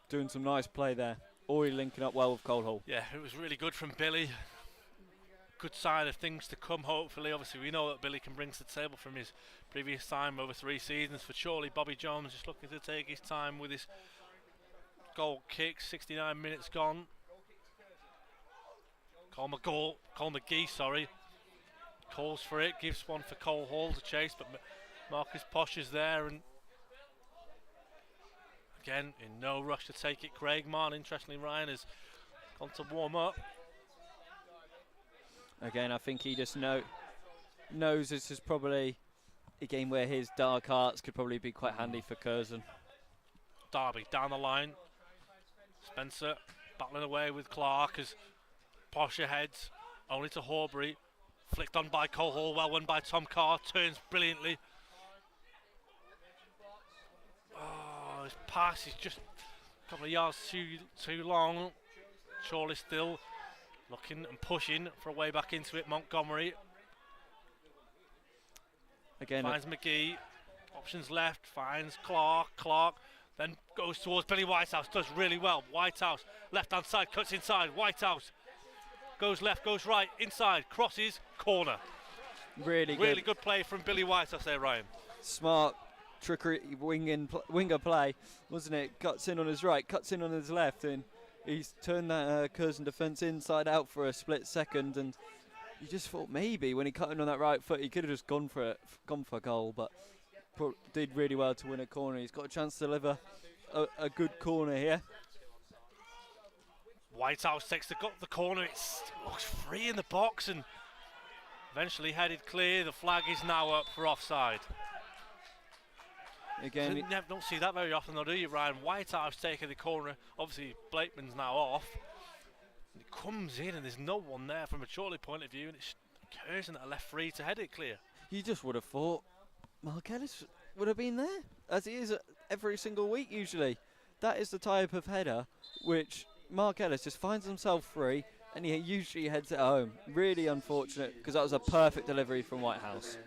doing some nice play there. Already linking up well with Cole Hall. Yeah, it was really good from Billy. Good sign of things to come, hopefully. Obviously, we know that Billy can bring to the table from his previous time over 3 seasons. For Chorley, Bobby Jones just looking to take his time with his goal kick. 69 minutes gone. Cole McGee, sorry. Calls for it, gives one for Cole Hall to chase, but Marcus Posh is there, and again, in no rush to take it. Craig Marn, interestingly, Ryan, has gone to warm up. Again, I think he just knows this is probably a game where his dark arts could probably be quite handy for Curzon. Darby down the line. Spencer battling away with Clark as Posh heads only to Horbury. Flicked on by Cole Hall, well won by Tom Carr. Turns brilliantly. Oh, his pass is just a couple of yards too long. Chorley still looking and pushing for a way back into it. Montgomery Again, finds McGee. Options left, finds Clark. Clark then goes towards Billy Whitehouse, does really well. Whitehouse, left hand side, cuts inside. Whitehouse goes left, goes right, inside, crosses, corner. really Good play from Billy Whitehouse there, Ryan. smart trickery winger play, wasn't it? Cuts in on his right, cuts in on his left, and he's turned that Curzon defence inside out for a split second, and you just thought maybe when he cut in on that right foot he could have just gone for a goal, but did really well to win a corner. He's got a chance to deliver a good corner here. Whitehouse takes the corner, it looks free in the box and eventually headed clear. The flag is now up for offside. Again, You don't see that very often though, do you, Ryan? Whitehouse taking the corner, obviously Blakeman's now off. And it comes in and there's no one there from a Chorley point of view, and it's Curzon that are left free to head it clear. you just would have thought Mark Ellis would have been there, as he is every single week usually. That is the type of header which Mark Ellis just finds himself free, and he usually heads it home. Really unfortunate, because that was a perfect delivery from Whitehouse.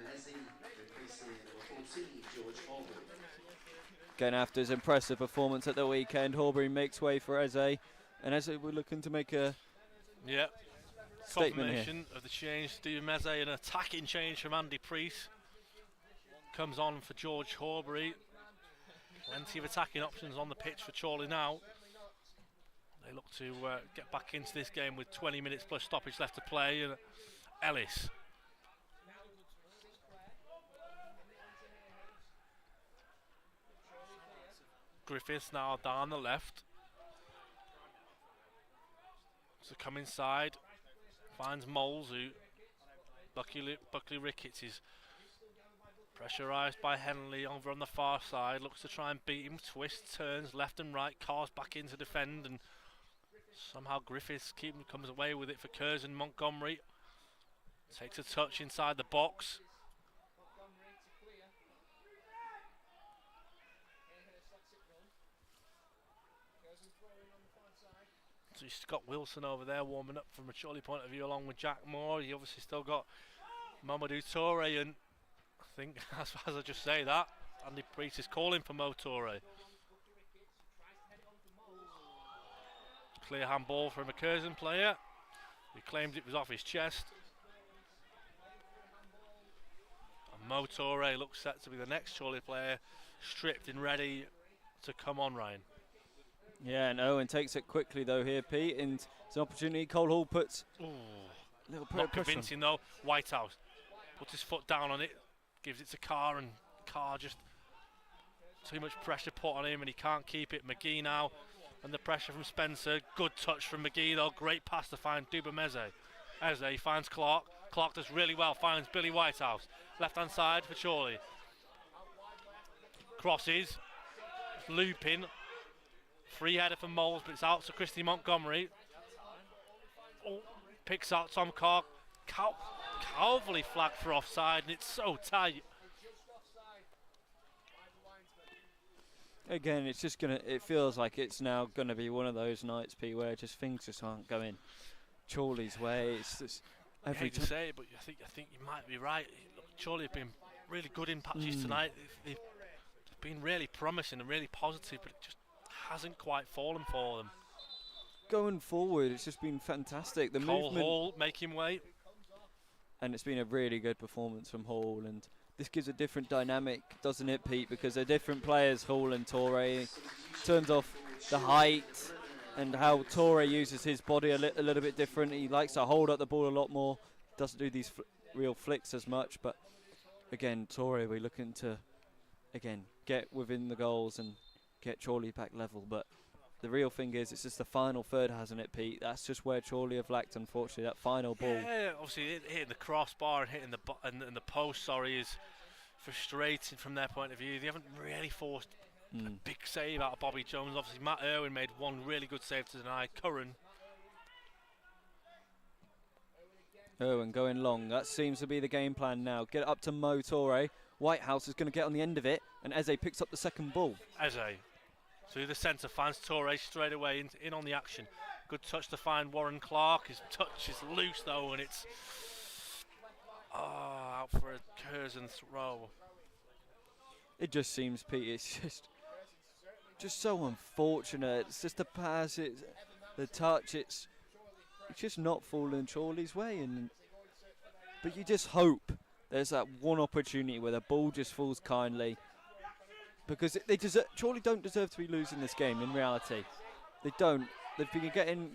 Going after his impressive performance at the weekend, Horbury makes way for Eze, and Eze we're looking to make a statement here. Confirmation of the change. Stephen Meze, an attacking change from Andy Priest. Comes on for George Horbury. Plenty of attacking options on the pitch for Chorley now. They look to get back into this game with 20 minutes plus stoppage left to play. And Ellis. Griffiths now down the left. So come inside. Finds Moles, who Buckley Ricketts is pressurised by Henley over on the far side. Looks to try and beat him. Twists, turns left and right. Cars back in to defend, and somehow Griffiths comes away with it for Curzon. Montgomery takes a touch inside the box. So he's got Wilson over there warming up from a Chorley point of view, along with Jack Moore. He obviously still got Mamadou Toure, and I think as I just say that, Andy Priest is calling for Mo Toure. Clear handball from a Curzon player. He claimed it was off his chest. And Mo Toure looks set to be the next Chorley player, stripped and ready to come on, Ryan. Yeah, and Owen takes it quickly though here, Pete, and it's an opportunity. Cole Hall puts a little bit Not of pressure convincing though. Whitehouse puts his foot down on it, gives it to Carr, and Carr just too much pressure put on him and he can't keep it. McGee now, and the pressure from Spencer. Good touch from McGee though, great pass to find Dubameze. Eze finds Clark. Clark does really well, finds Billy Whitehouse. Left hand side for Chorley. Crosses, looping. Free header from Moles, but it's out to Christy Montgomery. Picks out Tom Carr. Calverley flagged for offside, and it's so tight. Again, it's just it feels like it's now gonna be one of those nights, Pete, where just things just aren't going Chorley's way. It's just I hate to say it, but I think you might be right. Look, Chorley have been really good in patches tonight. They've been really promising and really positive, but it just hasn't quite fallen for them. Going forward, it's just been fantastic. The Cole movement, Hall making way. and it's been a really good performance from Hall, and this gives a different dynamic, doesn't it, Pete? Because they're different players, Hall and Toure. Turns off the height and how Toure uses his body a little bit different. He likes to hold up the ball a lot more. Doesn't do these real flicks as much, but again, Toure, we're looking to get within the goals and get Chorley back level, but the real thing is it's just the final third, hasn't it, Pete? That's just where Chorley have lacked, unfortunately, that final ball. Yeah, obviously hitting the crossbar and hitting the post, is frustrating from their point of view. They haven't really forced a big save out of Bobby Jones. Obviously, Matt Irwin made one really good save to deny Curran. Irwin going long. That seems to be the game plan now. Get it up to Mo Torre. Whitehouse is going to get on the end of it, and Eze picks up the second ball. Eze through the centre, finds Torre straight away in on the action. Good touch to find Warren Clark. His touch is loose though, and it's out for a Curzon throw. It just seems, Pete, it's just so unfortunate. It's just the pass, it's the touch. It's just not falling Chorley's way, but you just hope there's that one opportunity where the ball just falls kindly, because Chorley don't deserve to be losing this game. In reality, they don't. They've been getting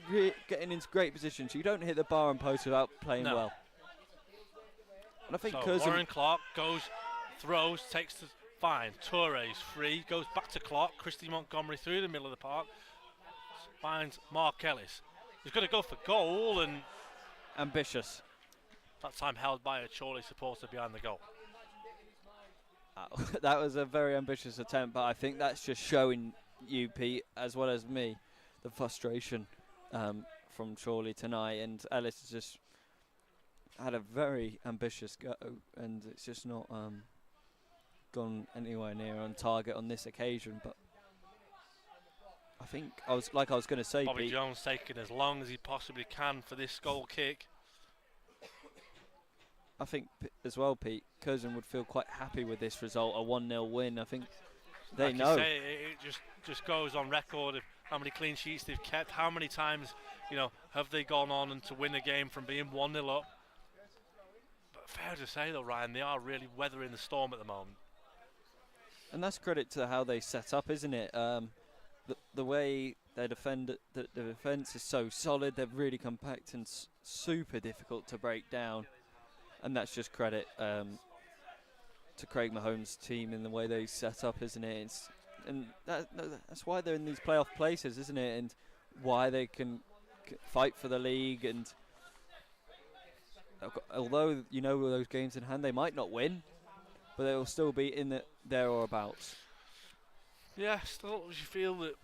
into great positions. You don't hit the bar and post without playing well. And I think Warren Clark goes, throws, takes the fine. Toure's free, goes back to Clark. Christy Montgomery through the middle of the park, finds Mark Ellis. He's going to go for goal, and ambitious. That time held by a Chorley supporter behind the goal. That was a very ambitious attempt, but I think that's just showing you, Pete, as well as me, the frustration from Chorley tonight. And Ellis has just had a very ambitious go, and it's just not gone anywhere near on target on this occasion. But I think I was going to say, Bobby Pete, Jones taking as long as he possibly can for this goal kick. I think as well, Pete, Curzon would feel quite happy with this result, a 1-0 win. I think they know. You say, it just goes on record of how many clean sheets they've kept, how many times, have they gone on and to win a game from being 1-0 up. But fair to say though, Ryan, they are really weathering the storm at the moment. And that's credit to how they set up, isn't it? The way they defend, the defence is so solid. They're really compact and super difficult to break down. And that's just credit to Craig Mahomes' team in the way they set up, isn't it? That's why they're in these playoff places, isn't it? And why they can fight for the league. And although those games in hand, they might not win, but they will still be in there or abouts. Yeah, still you feel that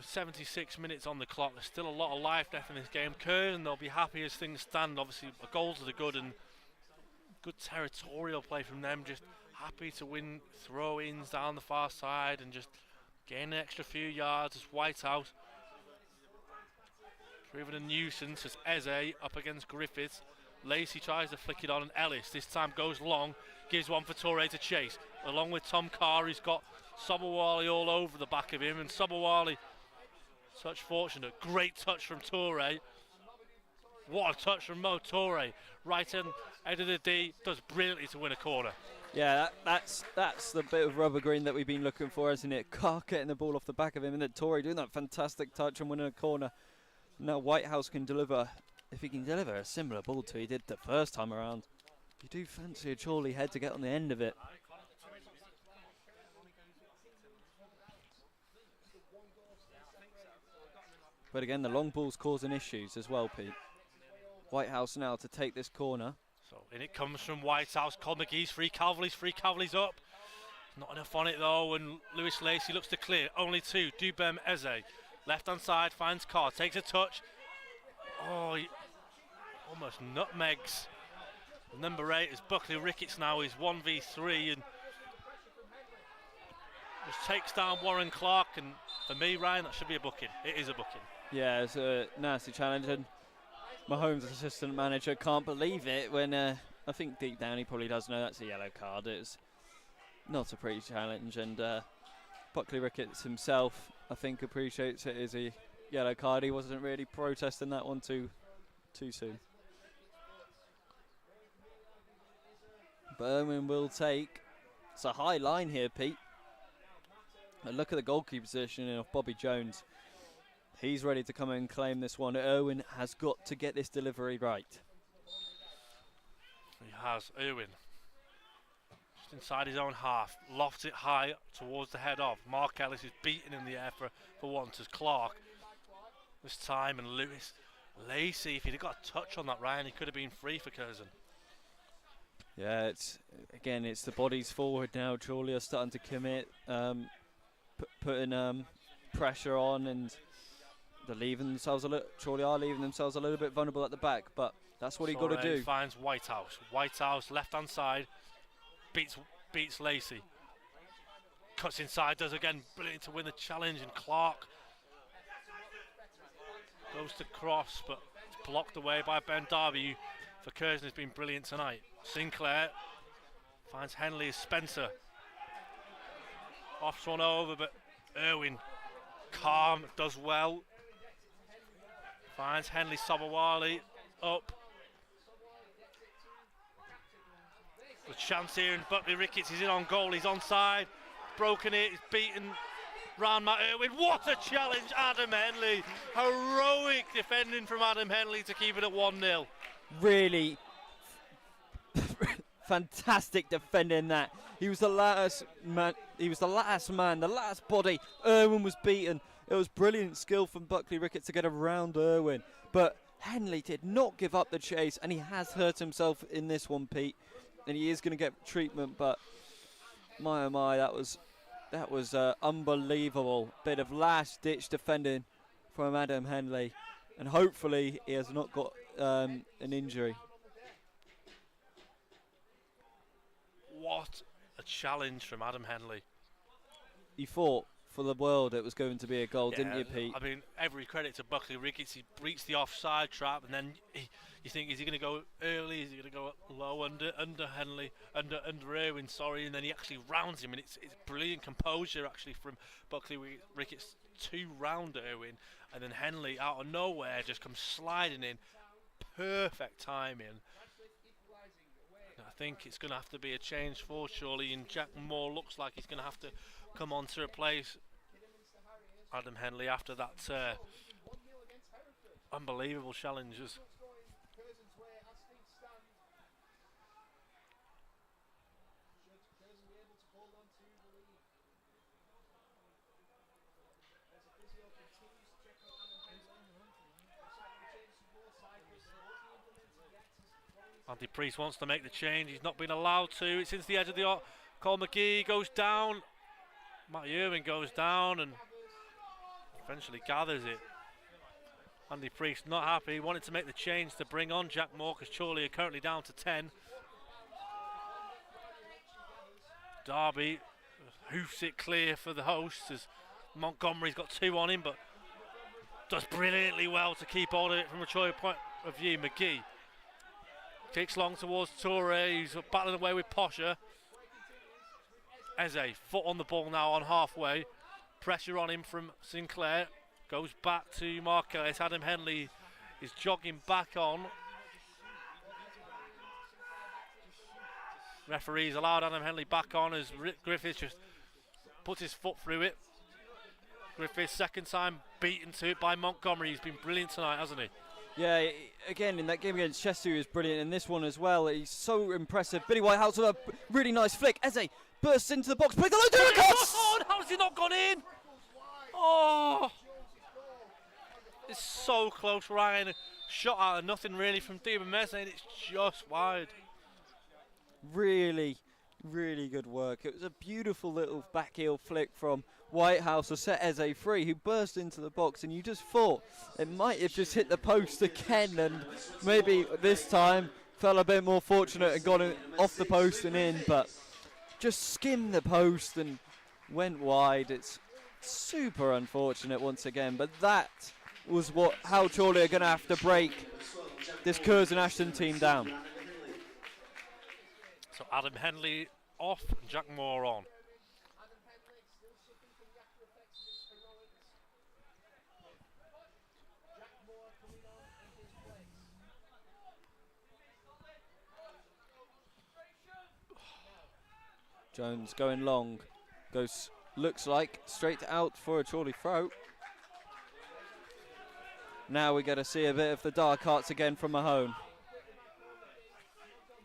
76 minutes on the clock. There's still a lot of life left in this game. Curzon, they'll be happy as things stand. Obviously, a goal to the good and good territorial play from them. Just happy to win throw-ins down the far side and just gain an extra few yards as Whitehouse. Proving a nuisance as Eze up against Griffiths. Lacey tries to flick it on, and Ellis this time goes long, gives one for Torre to chase. Along with Tom Carr, he's got Sobowale all over the back of him, and Sobowale, such fortunate, great touch from Torre. What a touch from Mo Torre, right in head of the D, does brilliantly to win a corner. Yeah, that's the bit of rubber green that we've been looking for, isn't it? Carr getting the ball off the back of him, and then Torre doing that fantastic touch and winning a corner. Now Whitehouse can deliver, if he can deliver a similar ball to he did the first time around. You do fancy a Chorley head to get on the end of it. But again, the long ball's causing issues as well, Pete. Whitehouse now to take this corner. So in it comes from Whitehouse. Col McGee's free. Calverley's up. Not enough on it though, and Lewis Lacey looks to clear. Only two. Dubem Eze. Left hand side finds Carr. Takes a touch. Oh, he almost nutmegs. Number 8 is Buckley Ricketts now. He's 1v3 and just takes down Warren Clark. And for me, Ryan, that should be a booking. It is a booking. Yeah, it's a nasty challenge, and Mahomes' assistant manager can't believe it when I think deep down he probably does know that's a yellow card. It's not a pretty challenge, and Buckley Ricketts himself, I think, appreciates it as a yellow card. He wasn't really protesting that one too soon. Berman will take. It's a high line here, Pete. And look at the goalkeeper positioning of Bobby Jones. He's ready to come and claim this one. Irwin has got to get this delivery right. He has. Irwin. Just inside his own half. Lofts it high towards the head of. Mark Ellis is beaten in the air for once as Clark. This time, and Lewis Lacey, if he'd have got a touch on that, Ryan, he could have been free for Curzon. Yeah, it's the bodies forward now. Chorley are starting to commit, putting pressure on, and they're leaving themselves Chorley are leaving themselves a little bit vulnerable at the back, but that's what you got to do. Finds Whitehouse. Whitehouse left hand side beats Lacey. Cuts inside, does again, brilliant to win the challenge, and Clark goes to cross, but it's blocked away by Ben Darby, who for Curzon has been brilliant tonight. Sinclair finds Henley as Spencer. Off's one over, but Irwin calm, does well. Finds Henley Sobowali up. Good chance here, and Buckley Ricketts is in on goal. He's onside. Broken it. He's beaten round Matt Irwin. What a challenge, Adam Henley. Heroic defending from Adam Henley to keep it at 1-0. Really fantastic defending that. He was the last man. The last body. Irwin was beaten. It was brilliant skill from Buckley Ricketts to get around Irwin. But Henley did not give up the chase, and he has hurt himself in this one, Pete. And he is going to get treatment, but my oh my, that was unbelievable bit of last-ditch defending from Adam Henley, and hopefully he has not got an injury. What a challenge from Adam Henley. You thought for the world it was going to be a goal, didn't you, Pete? I mean, every credit to Buckley Ricketts. He breaks the offside trap, and then you think, is he going to go early? Is he going to go low under Henley, under Irwin? Sorry, and then he actually rounds him, and it's brilliant composure actually from Buckley Ricketts to round Irwin, and then Henley out of nowhere just comes sliding in, perfect timing. I think it's going to have to be a change for Chorley, and Jack Moore looks like he's going to have to come on to replace Adam Henley after that unbelievable challenges. Andy Priest wants to make the change. He's not been allowed to. It's into the edge of the arc. Cole McGee goes down. Matt Irwin goes down and eventually gathers it. Andy Priest not happy. He wanted to make the change to bring on Jack Moore because Chorley are currently down to 10. Darby hoofs it clear for the hosts as Montgomery's got 2 on him, but does brilliantly well to keep hold of it from a Troy point of view. McGee kicks long towards Toure, who's battling away with Posher. Eze, foot on the ball now on halfway. Pressure on him from Sinclair. Goes back to Marquez. Adam Henley is jogging back on. Referees allowed Adam Henley back on as Griffiths just puts his foot through it. Griffiths second time beaten to it by Montgomery. He's been brilliant tonight, hasn't he? Yeah, again, in that game against Chester, he was brilliant. In this one as well, he's so impressive. Billy Whitehouse with a really nice flick. Eze bursts into the box, plays the low to the cuts! Oh, how's he not gone in? Oh! It's so close, Ryan. Shot out of nothing really from Diabamese, and it's just wide. Really, really good work. It was a beautiful little back heel flick from Whitehouse to set Eze free, who burst into the box, and you just thought it might have just hit the post again, and maybe this time fell a bit more fortunate and got it off the post and in, but just skimmed the post and went wide. It's super unfortunate once again, but that was how Chorley are going to have to break this Curzon Ashton team down. So Adam Henley off, and Jack Moore on. Jones going long, looks like straight out for a Chorley throw. Now we get to see a bit of the dark arts again from Mahone.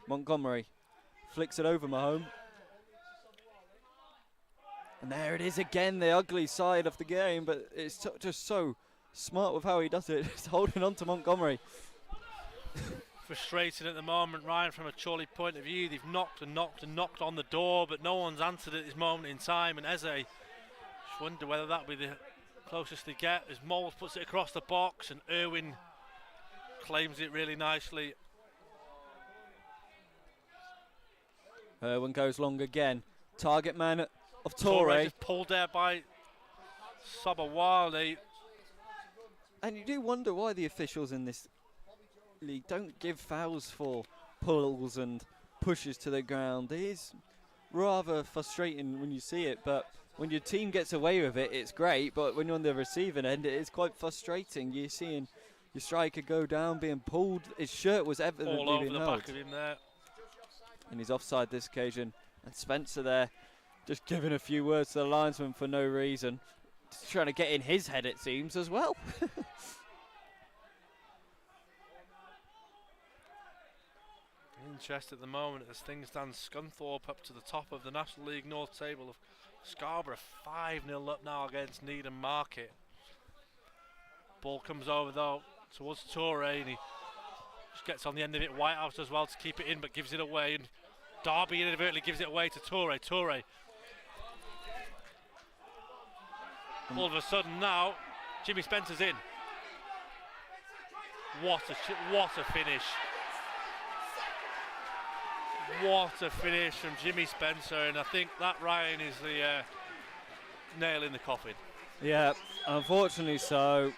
Montgomery flicks it over Mahone. And there it is again, the ugly side of the game, but it's just so smart with how he does it. He's holding on to Montgomery. frustrating at the moment, Ryan, from a Chorley point of view. They've knocked and knocked and knocked on the door, but no one's answered at this moment in time. And Eze, just wonder whether that'll be the closest they get, as Moles puts it across the box and Irwin claims it really nicely. Irwin goes long again. Target man of Torre. Just pulled there by Sobawale. And you do wonder why the officials in this league don't give fouls for pulls and pushes to the ground. It is rather frustrating when you see it, but when your team gets away with it, it's great. But when you're on the receiving end, it is quite frustrating. You're seeing your striker go down, being pulled. His shirt was evidently all over being the held. back of him there. And he's offside this occasion. And Spencer there just giving a few words to the linesman for no reason. Just trying to get in his head, it seems, as well. Interest at the moment as things stand. Scunthorpe up to the top of the National League North table of Scarborough, 5-0 up now against Needham Market. Ball comes over though towards Torre, and he just gets on the end of it. Whitehouse as well to keep it in, but gives it away, and Derby inadvertently gives it away to Torre. Torre. All of a sudden now, Jimmy Spencer's in. What a finish. What a finish from Jimmy Spencer, and I think that, Ryan, is the nail in the coffin. Yeah, unfortunately so,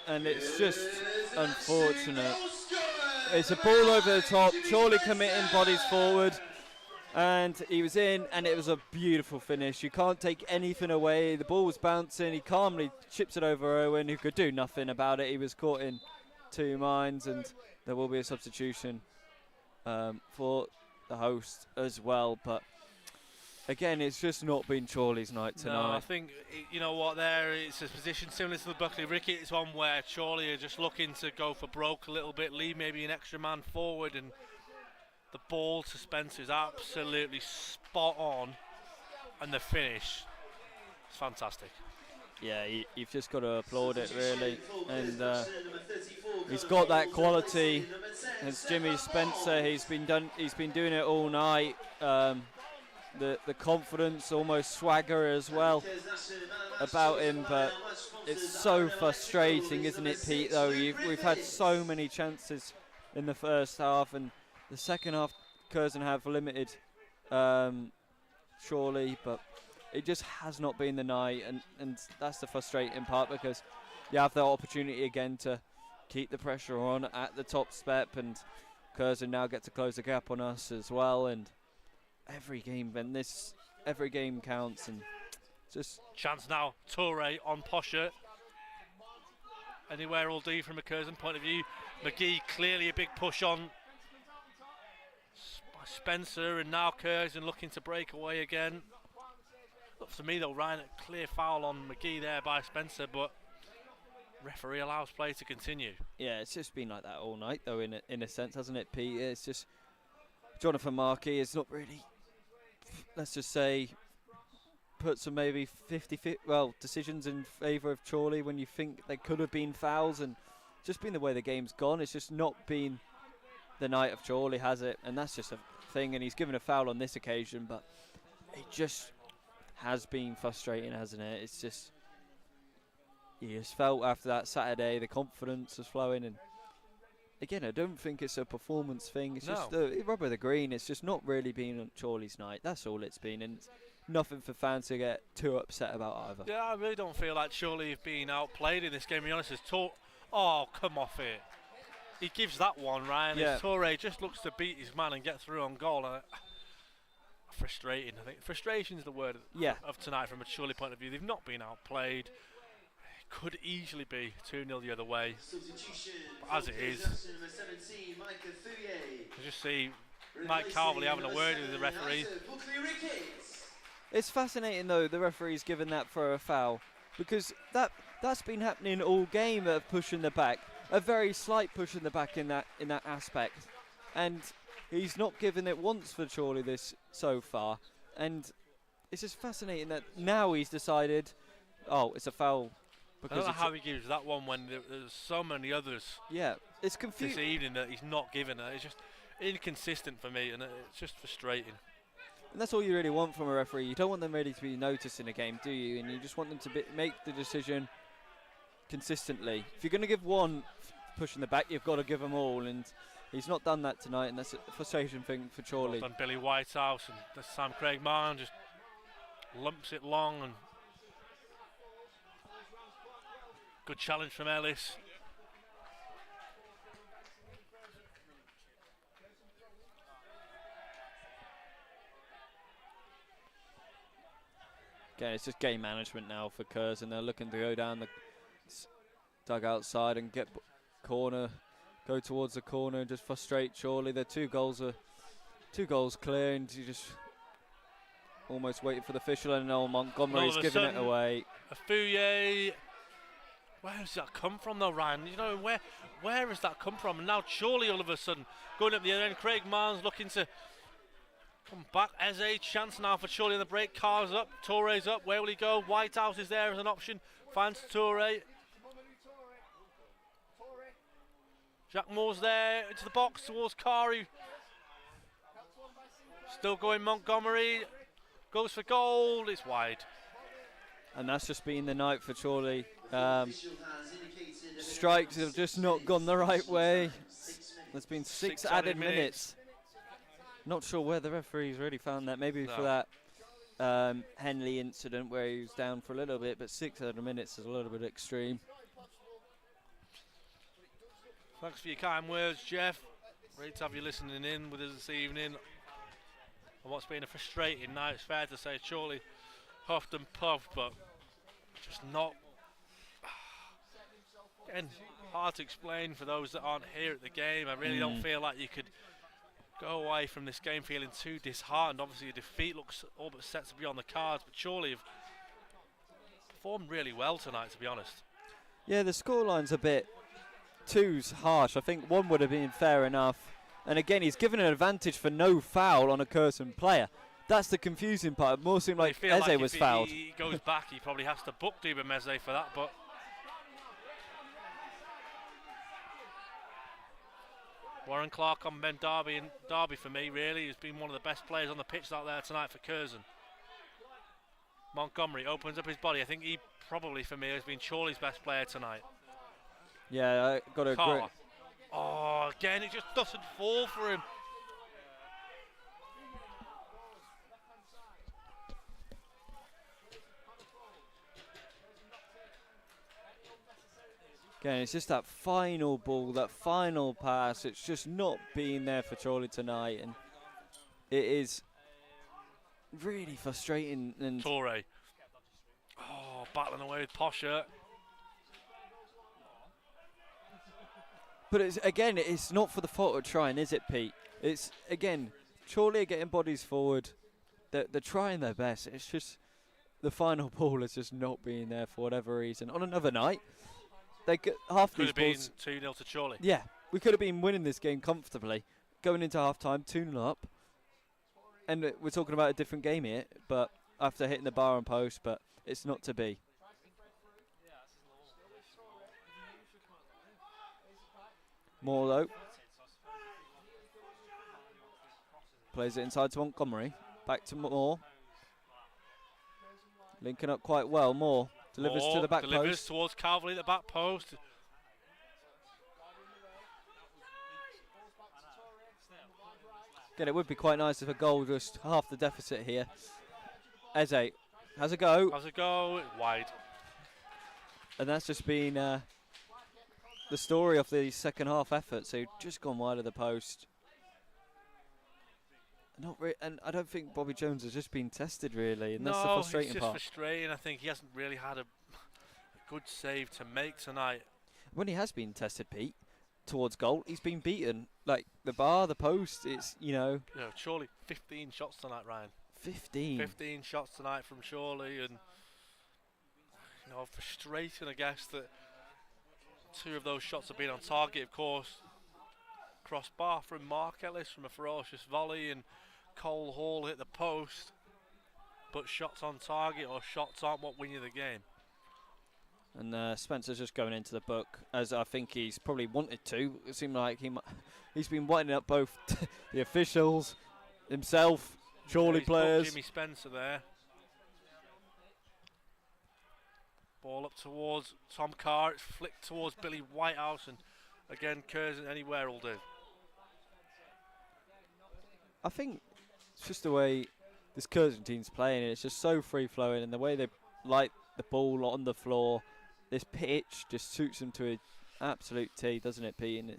and it's just unfortunate. It's a ball over the top, Chorley committing bodies forward, and he was in, and it was a beautiful finish. You can't take anything away. The ball was bouncing, he calmly chips it over Owen, who could do nothing about it. He was caught in two minds, and there will be a substitution for the host as well, but again, it's just not been Chorley's night tonight. No, I think, you know what, there it's a position similar to the Buckley Rickett. It's one where Chorley are just looking to go for broke a little bit, leave maybe an extra man forward, and the ball to Spencer is absolutely spot on, and the finish is fantastic. Yeah, you've just got to applaud it, really, and he's got that quality. As Jimmy Spencer, he's been doing it all night. The confidence, almost swagger as well about him, but it's so frustrating, isn't it, Pete? Though we've had so many chances in the first half, and the second half, Curzon have limited Chorley, but it just has not been the night, and that's the frustrating part, because you have the opportunity again to keep the pressure on at the top step, and Curzon now get to close the gap on us as well, and every game counts, and just chance now. Torre on Posher. Anywhere will do from a Curzon point of view. McGee clearly a big push on by Spencer, and now Curzon looking to break away again. Look, for me though, Ryan, a clear foul on McGee there by Spencer, but referee allows play to continue. Yeah, it's just been like that all night though, in a sense, hasn't it, Pete? It's just Jonathan Markey is not really, let's just say, put some maybe 50 decisions in favour of Chorley when you think they could have been fouls, and just been the way the game's gone. It's just not been the night of Chorley, has it? And that's just a thing, and he's given a foul on this occasion, but it just has been frustrating, hasn't it? It's just, you just felt after that Saturday the confidence was flowing, and again, I don't think it's a performance thing. It's just the rub of the green. It's just not really been on Chorley's night. That's all it's been, and it's nothing for fans to get too upset about either. Yeah, I really don't feel like Chorley have been outplayed in this game, to be honest. Oh, come off it. He gives that one, Ryan. Yeah. Torre just looks to beat his man and get through on goal. And frustrating, I think. Frustration is the word of tonight from a Chorley point of view. They've not been outplayed. It could easily be 2-0 the other way. But as it is, you just see Mike Calverley having a word with the referee. It's fascinating though, the referee's given that for a foul, because that's been happening all game of pushing the back, a very slight push in the back in that aspect, and he's not given it once for Chorley this so far, and it's just fascinating that now he's decided, oh, it's a foul I because don't know it's how he gives that one when there's so many others yeah, it's this confusing. evening that he's not giving it. It's just inconsistent for me, and it's just frustrating. And that's all you really want from a referee. You don't want them really to be noticed in a game, do you? And you just want them to make the decision consistently. If you're going to give one push in the back, you've got to give them all. And he's not done that tonight, and that's a frustration thing for Chorley. Well done, Billy Whitehouse, and this time Craig Marn just lumps it long, and good challenge from Ellis. Again, it's just game management now for Curzon. They're looking to go down the dugout side and get corner, go towards the corner and just frustrate Chorley. They're two goals clear, and you just almost waiting for the official, and Montgomery's giving it away. Afuye, where does that come from though, Ryan? You know, where has that come from? And now Chorley all of a sudden going up the other end. Craig Marn's looking to come back. Eze, chance now for Chorley in the break. Carr's up, Touré's up. Where will he go? Whitehouse is there as an option. Finds Touré. Jack Moore's there into the box towards Kari. Still going Montgomery. Goes for goal. It's wide. And that's just been the night for Chorley. Strikes have just not gone the right way. There's been six added minutes. Not sure where the referees really found that. Maybe for that Henley incident where he was down for a little bit, but 6 added minutes is a little bit extreme. Thanks for your kind words, Jeff. Great to have you listening in with us this evening on what's been a frustrating night. It's fair to say Chorley huffed and puffed, but just not. Again, hard to explain for those that aren't here at the game. I really don't feel like you could go away from this game feeling too disheartened. Obviously, a defeat looks all but set to be on the cards, but Chorley have performed really well tonight, to be honest. Yeah, the scoreline's a bit too harsh. I think one would have been fair enough. And again, he's given an advantage for no foul on a Curzon player. That's the confusing part. It more seemed like Eze was fouled. If he goes back, he probably has to book Dubemeze for that, but Warren Clark on Ben Derby, and Derby for me really has been one of the best players on the pitch out there tonight for Curzon. Montgomery opens up his body. I think he probably for me has been Chorley's best player tonight. Yeah, I got to agree. Oh, again, it just doesn't fall for him. Again, it's just that final ball, that final pass. It's just not being there for Chorley tonight, and it is really frustrating. And Touré. Oh, battling away with Posher. But it's not for the fault of trying, is it, Pete? It's, again, Chorley are getting bodies forward. They're trying their best. It's just the final ball is just not being there for whatever reason. On another night, they get half these balls. Could have been 2-0 to Chorley. Yeah, we could have been winning this game comfortably, going into half-time, 2-0 up. And we're talking about a different game here, but after hitting the bar and post, but it's not to be. Moore though. Plays it inside to Montgomery. Back to Moore. Linking up quite well. Moore delivers to the back delivers post. Towards Calvary at the back post. Again, it would be quite nice if a goal just half the deficit here. Eze has a go. Has a go. Wide. And that's just been the story of the second half effort. So just gone wide of the post. And I don't think Bobby Jones has just been tested really, and that's the frustrating part. It's just frustrating. I think he hasn't really had a good save to make tonight. When he has been tested, Pete, towards goal, he's been beaten. Like the bar, the post, it's, Chorley, 15 shots tonight, Ryan. 15 shots tonight from Chorley, and frustrating, I guess, that 2 of those shots have been on target, of course. Crossbar from Mark Ellis from a ferocious volley, and Cole Hall hit the post, but shots on target or shots aren't what win you the game. And Spencer's just going into the book, as I think he's probably wanted to. It seemed like he's been winding up both the officials, himself, Chorley players. Jimmy Spencer there. Ball up towards Tom Carr. It's flicked towards Billy Whitehouse, and again, Curzon anywhere will do. I think it's just the way this Curzon team's playing. It's just so free-flowing, and the way they light the ball on the floor. This pitch just suits them to an absolute T, doesn't it, Pete? And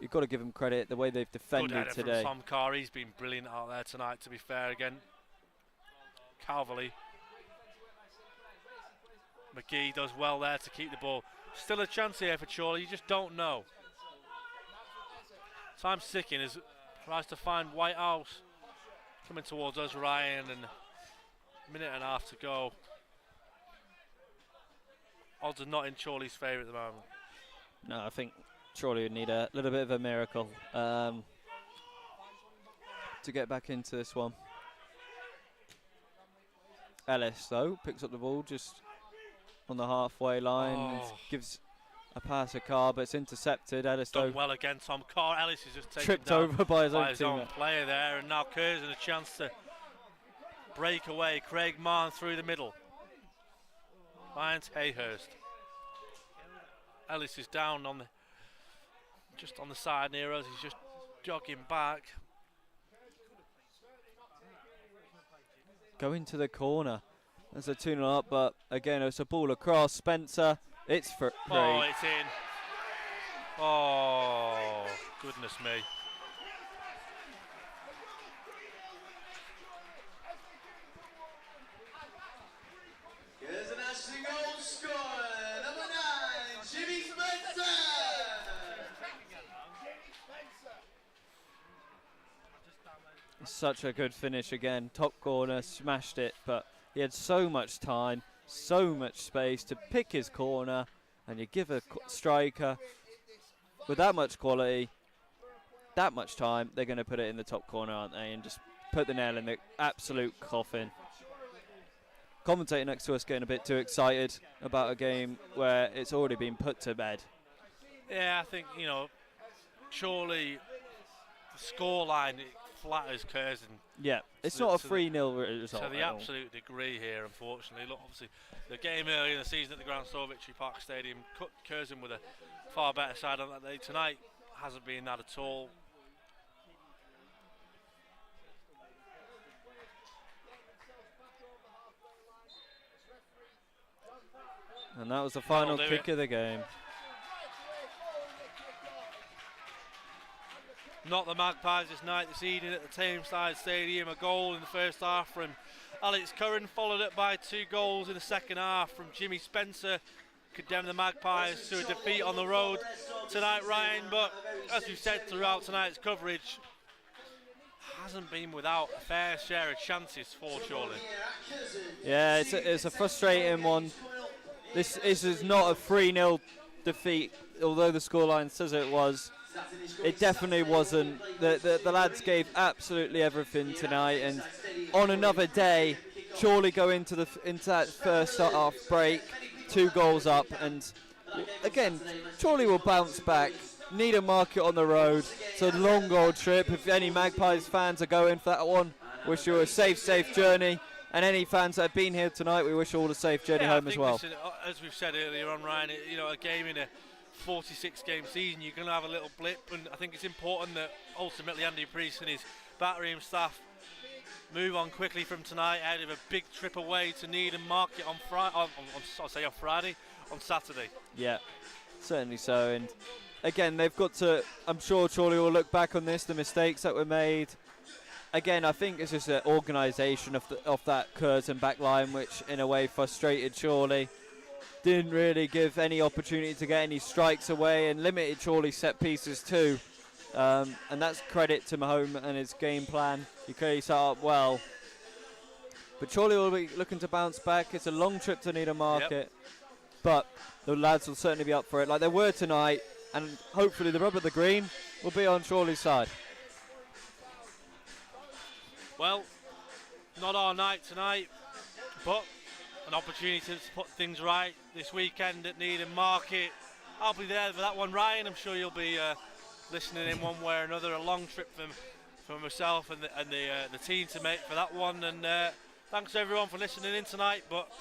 you've got to give them credit, the way they've defended Good header today. from Tom Carr. He's been brilliant out there tonight, to be fair. Again, Calverley. McGee does well there to keep the ball. Still a chance here for Chorley, you just don't know. Time's ticking as tries to find Whitehouse. Coming towards us, Ryan, and a minute and a half to go. Odds are not in Chorley's favour at the moment. No, I think Chorley would need a little bit of a miracle to get back into this one. Ellis, though, picks up the ball just on the halfway line, and gives a pass to Carr, but it's intercepted. Ellis, though, done well again, Tom Carr. Ellis is just taken tripped down over by his own own teammate. player there, and now Curzon a chance to break away. Craig Marn through the middle. Finds Hayhurst. Ellis is down on the just on the side near us. He's just jogging back. Going to the corner. There's a 2-0 up, but again, it's a ball across. Spencer, it's for free. Oh, it's in. Oh, goodness me. Here's an Ashton goal scorer, number 9, Jimmy Spencer. Such a good finish again. Top corner, smashed it, but he had so much time, so much space to pick his corner, and you give a striker with that much quality, that much time, they're going to put it in the top corner, aren't they, and just put the nail in the absolute coffin. Commentator next to us getting a bit too excited about a game where it's already been put to bed. Yeah, I think, you know, Chorley, the scoreline, it flatters Curzon. Yeah, it's not a 3-0 result. To the absolute degree here, unfortunately. Look, obviously, the game earlier in the season at the Grand Store Victory Park Stadium cut Curzon with a far better side on that day. Tonight hasn't been that at all. And that was the final kick of the game. Not the Magpies this evening at the Tameside Stadium. A goal in the first half from Alex Curran, followed up by 2 goals in the second half from Jimmy Spencer. Condemned the Magpies to a defeat on the road tonight, Ryan. But as we've said throughout tonight's coverage, hasn't been without a fair share of chances for Chorley. Yeah, it's a frustrating one. This is not a 3-0 defeat, although the scoreline says it was. It definitely wasn't. The lads gave absolutely everything tonight, and on another day, Chorley go into that first half break, 2 goals up, and again, Chorley will bounce back. Need a market on the road. It's a long old trip. If any Magpies fans are going for that one, wish you a safe journey. And any fans that have been here tonight, we wish you all a safe journey home as well. As we've said earlier on, Ryan, you know, a game in a 46-game season, you're going to have a little blip, and I think it's important that ultimately Andy Priest and his backroom staff move on quickly from tonight ahead of a big trip away to Needham Market on Friday, on Saturday. Yeah, certainly so. And again, they've got to, I'm sure Chorley will look back on this, the mistakes that were made. Again, I think it's just an organisation of that Curzon back line, which in a way frustrated Chorley. Didn't really give any opportunity to get any strikes away, and limited Chorley's set pieces too. And that's credit to Mahone and his game plan. He clearly set up well. But Chorley will be looking to bounce back. It's a long trip to Needham Market, but the lads will certainly be up for it, like they were tonight, and hopefully the rub of the green will be on Chorley's side. Well, not our night tonight, but an opportunity to put things right this weekend at Needham Market. I'll be there for that one, Ryan. I'm sure you'll be listening in one way or another. A long trip for myself and the team to make for that one. And thanks everyone for listening in tonight. But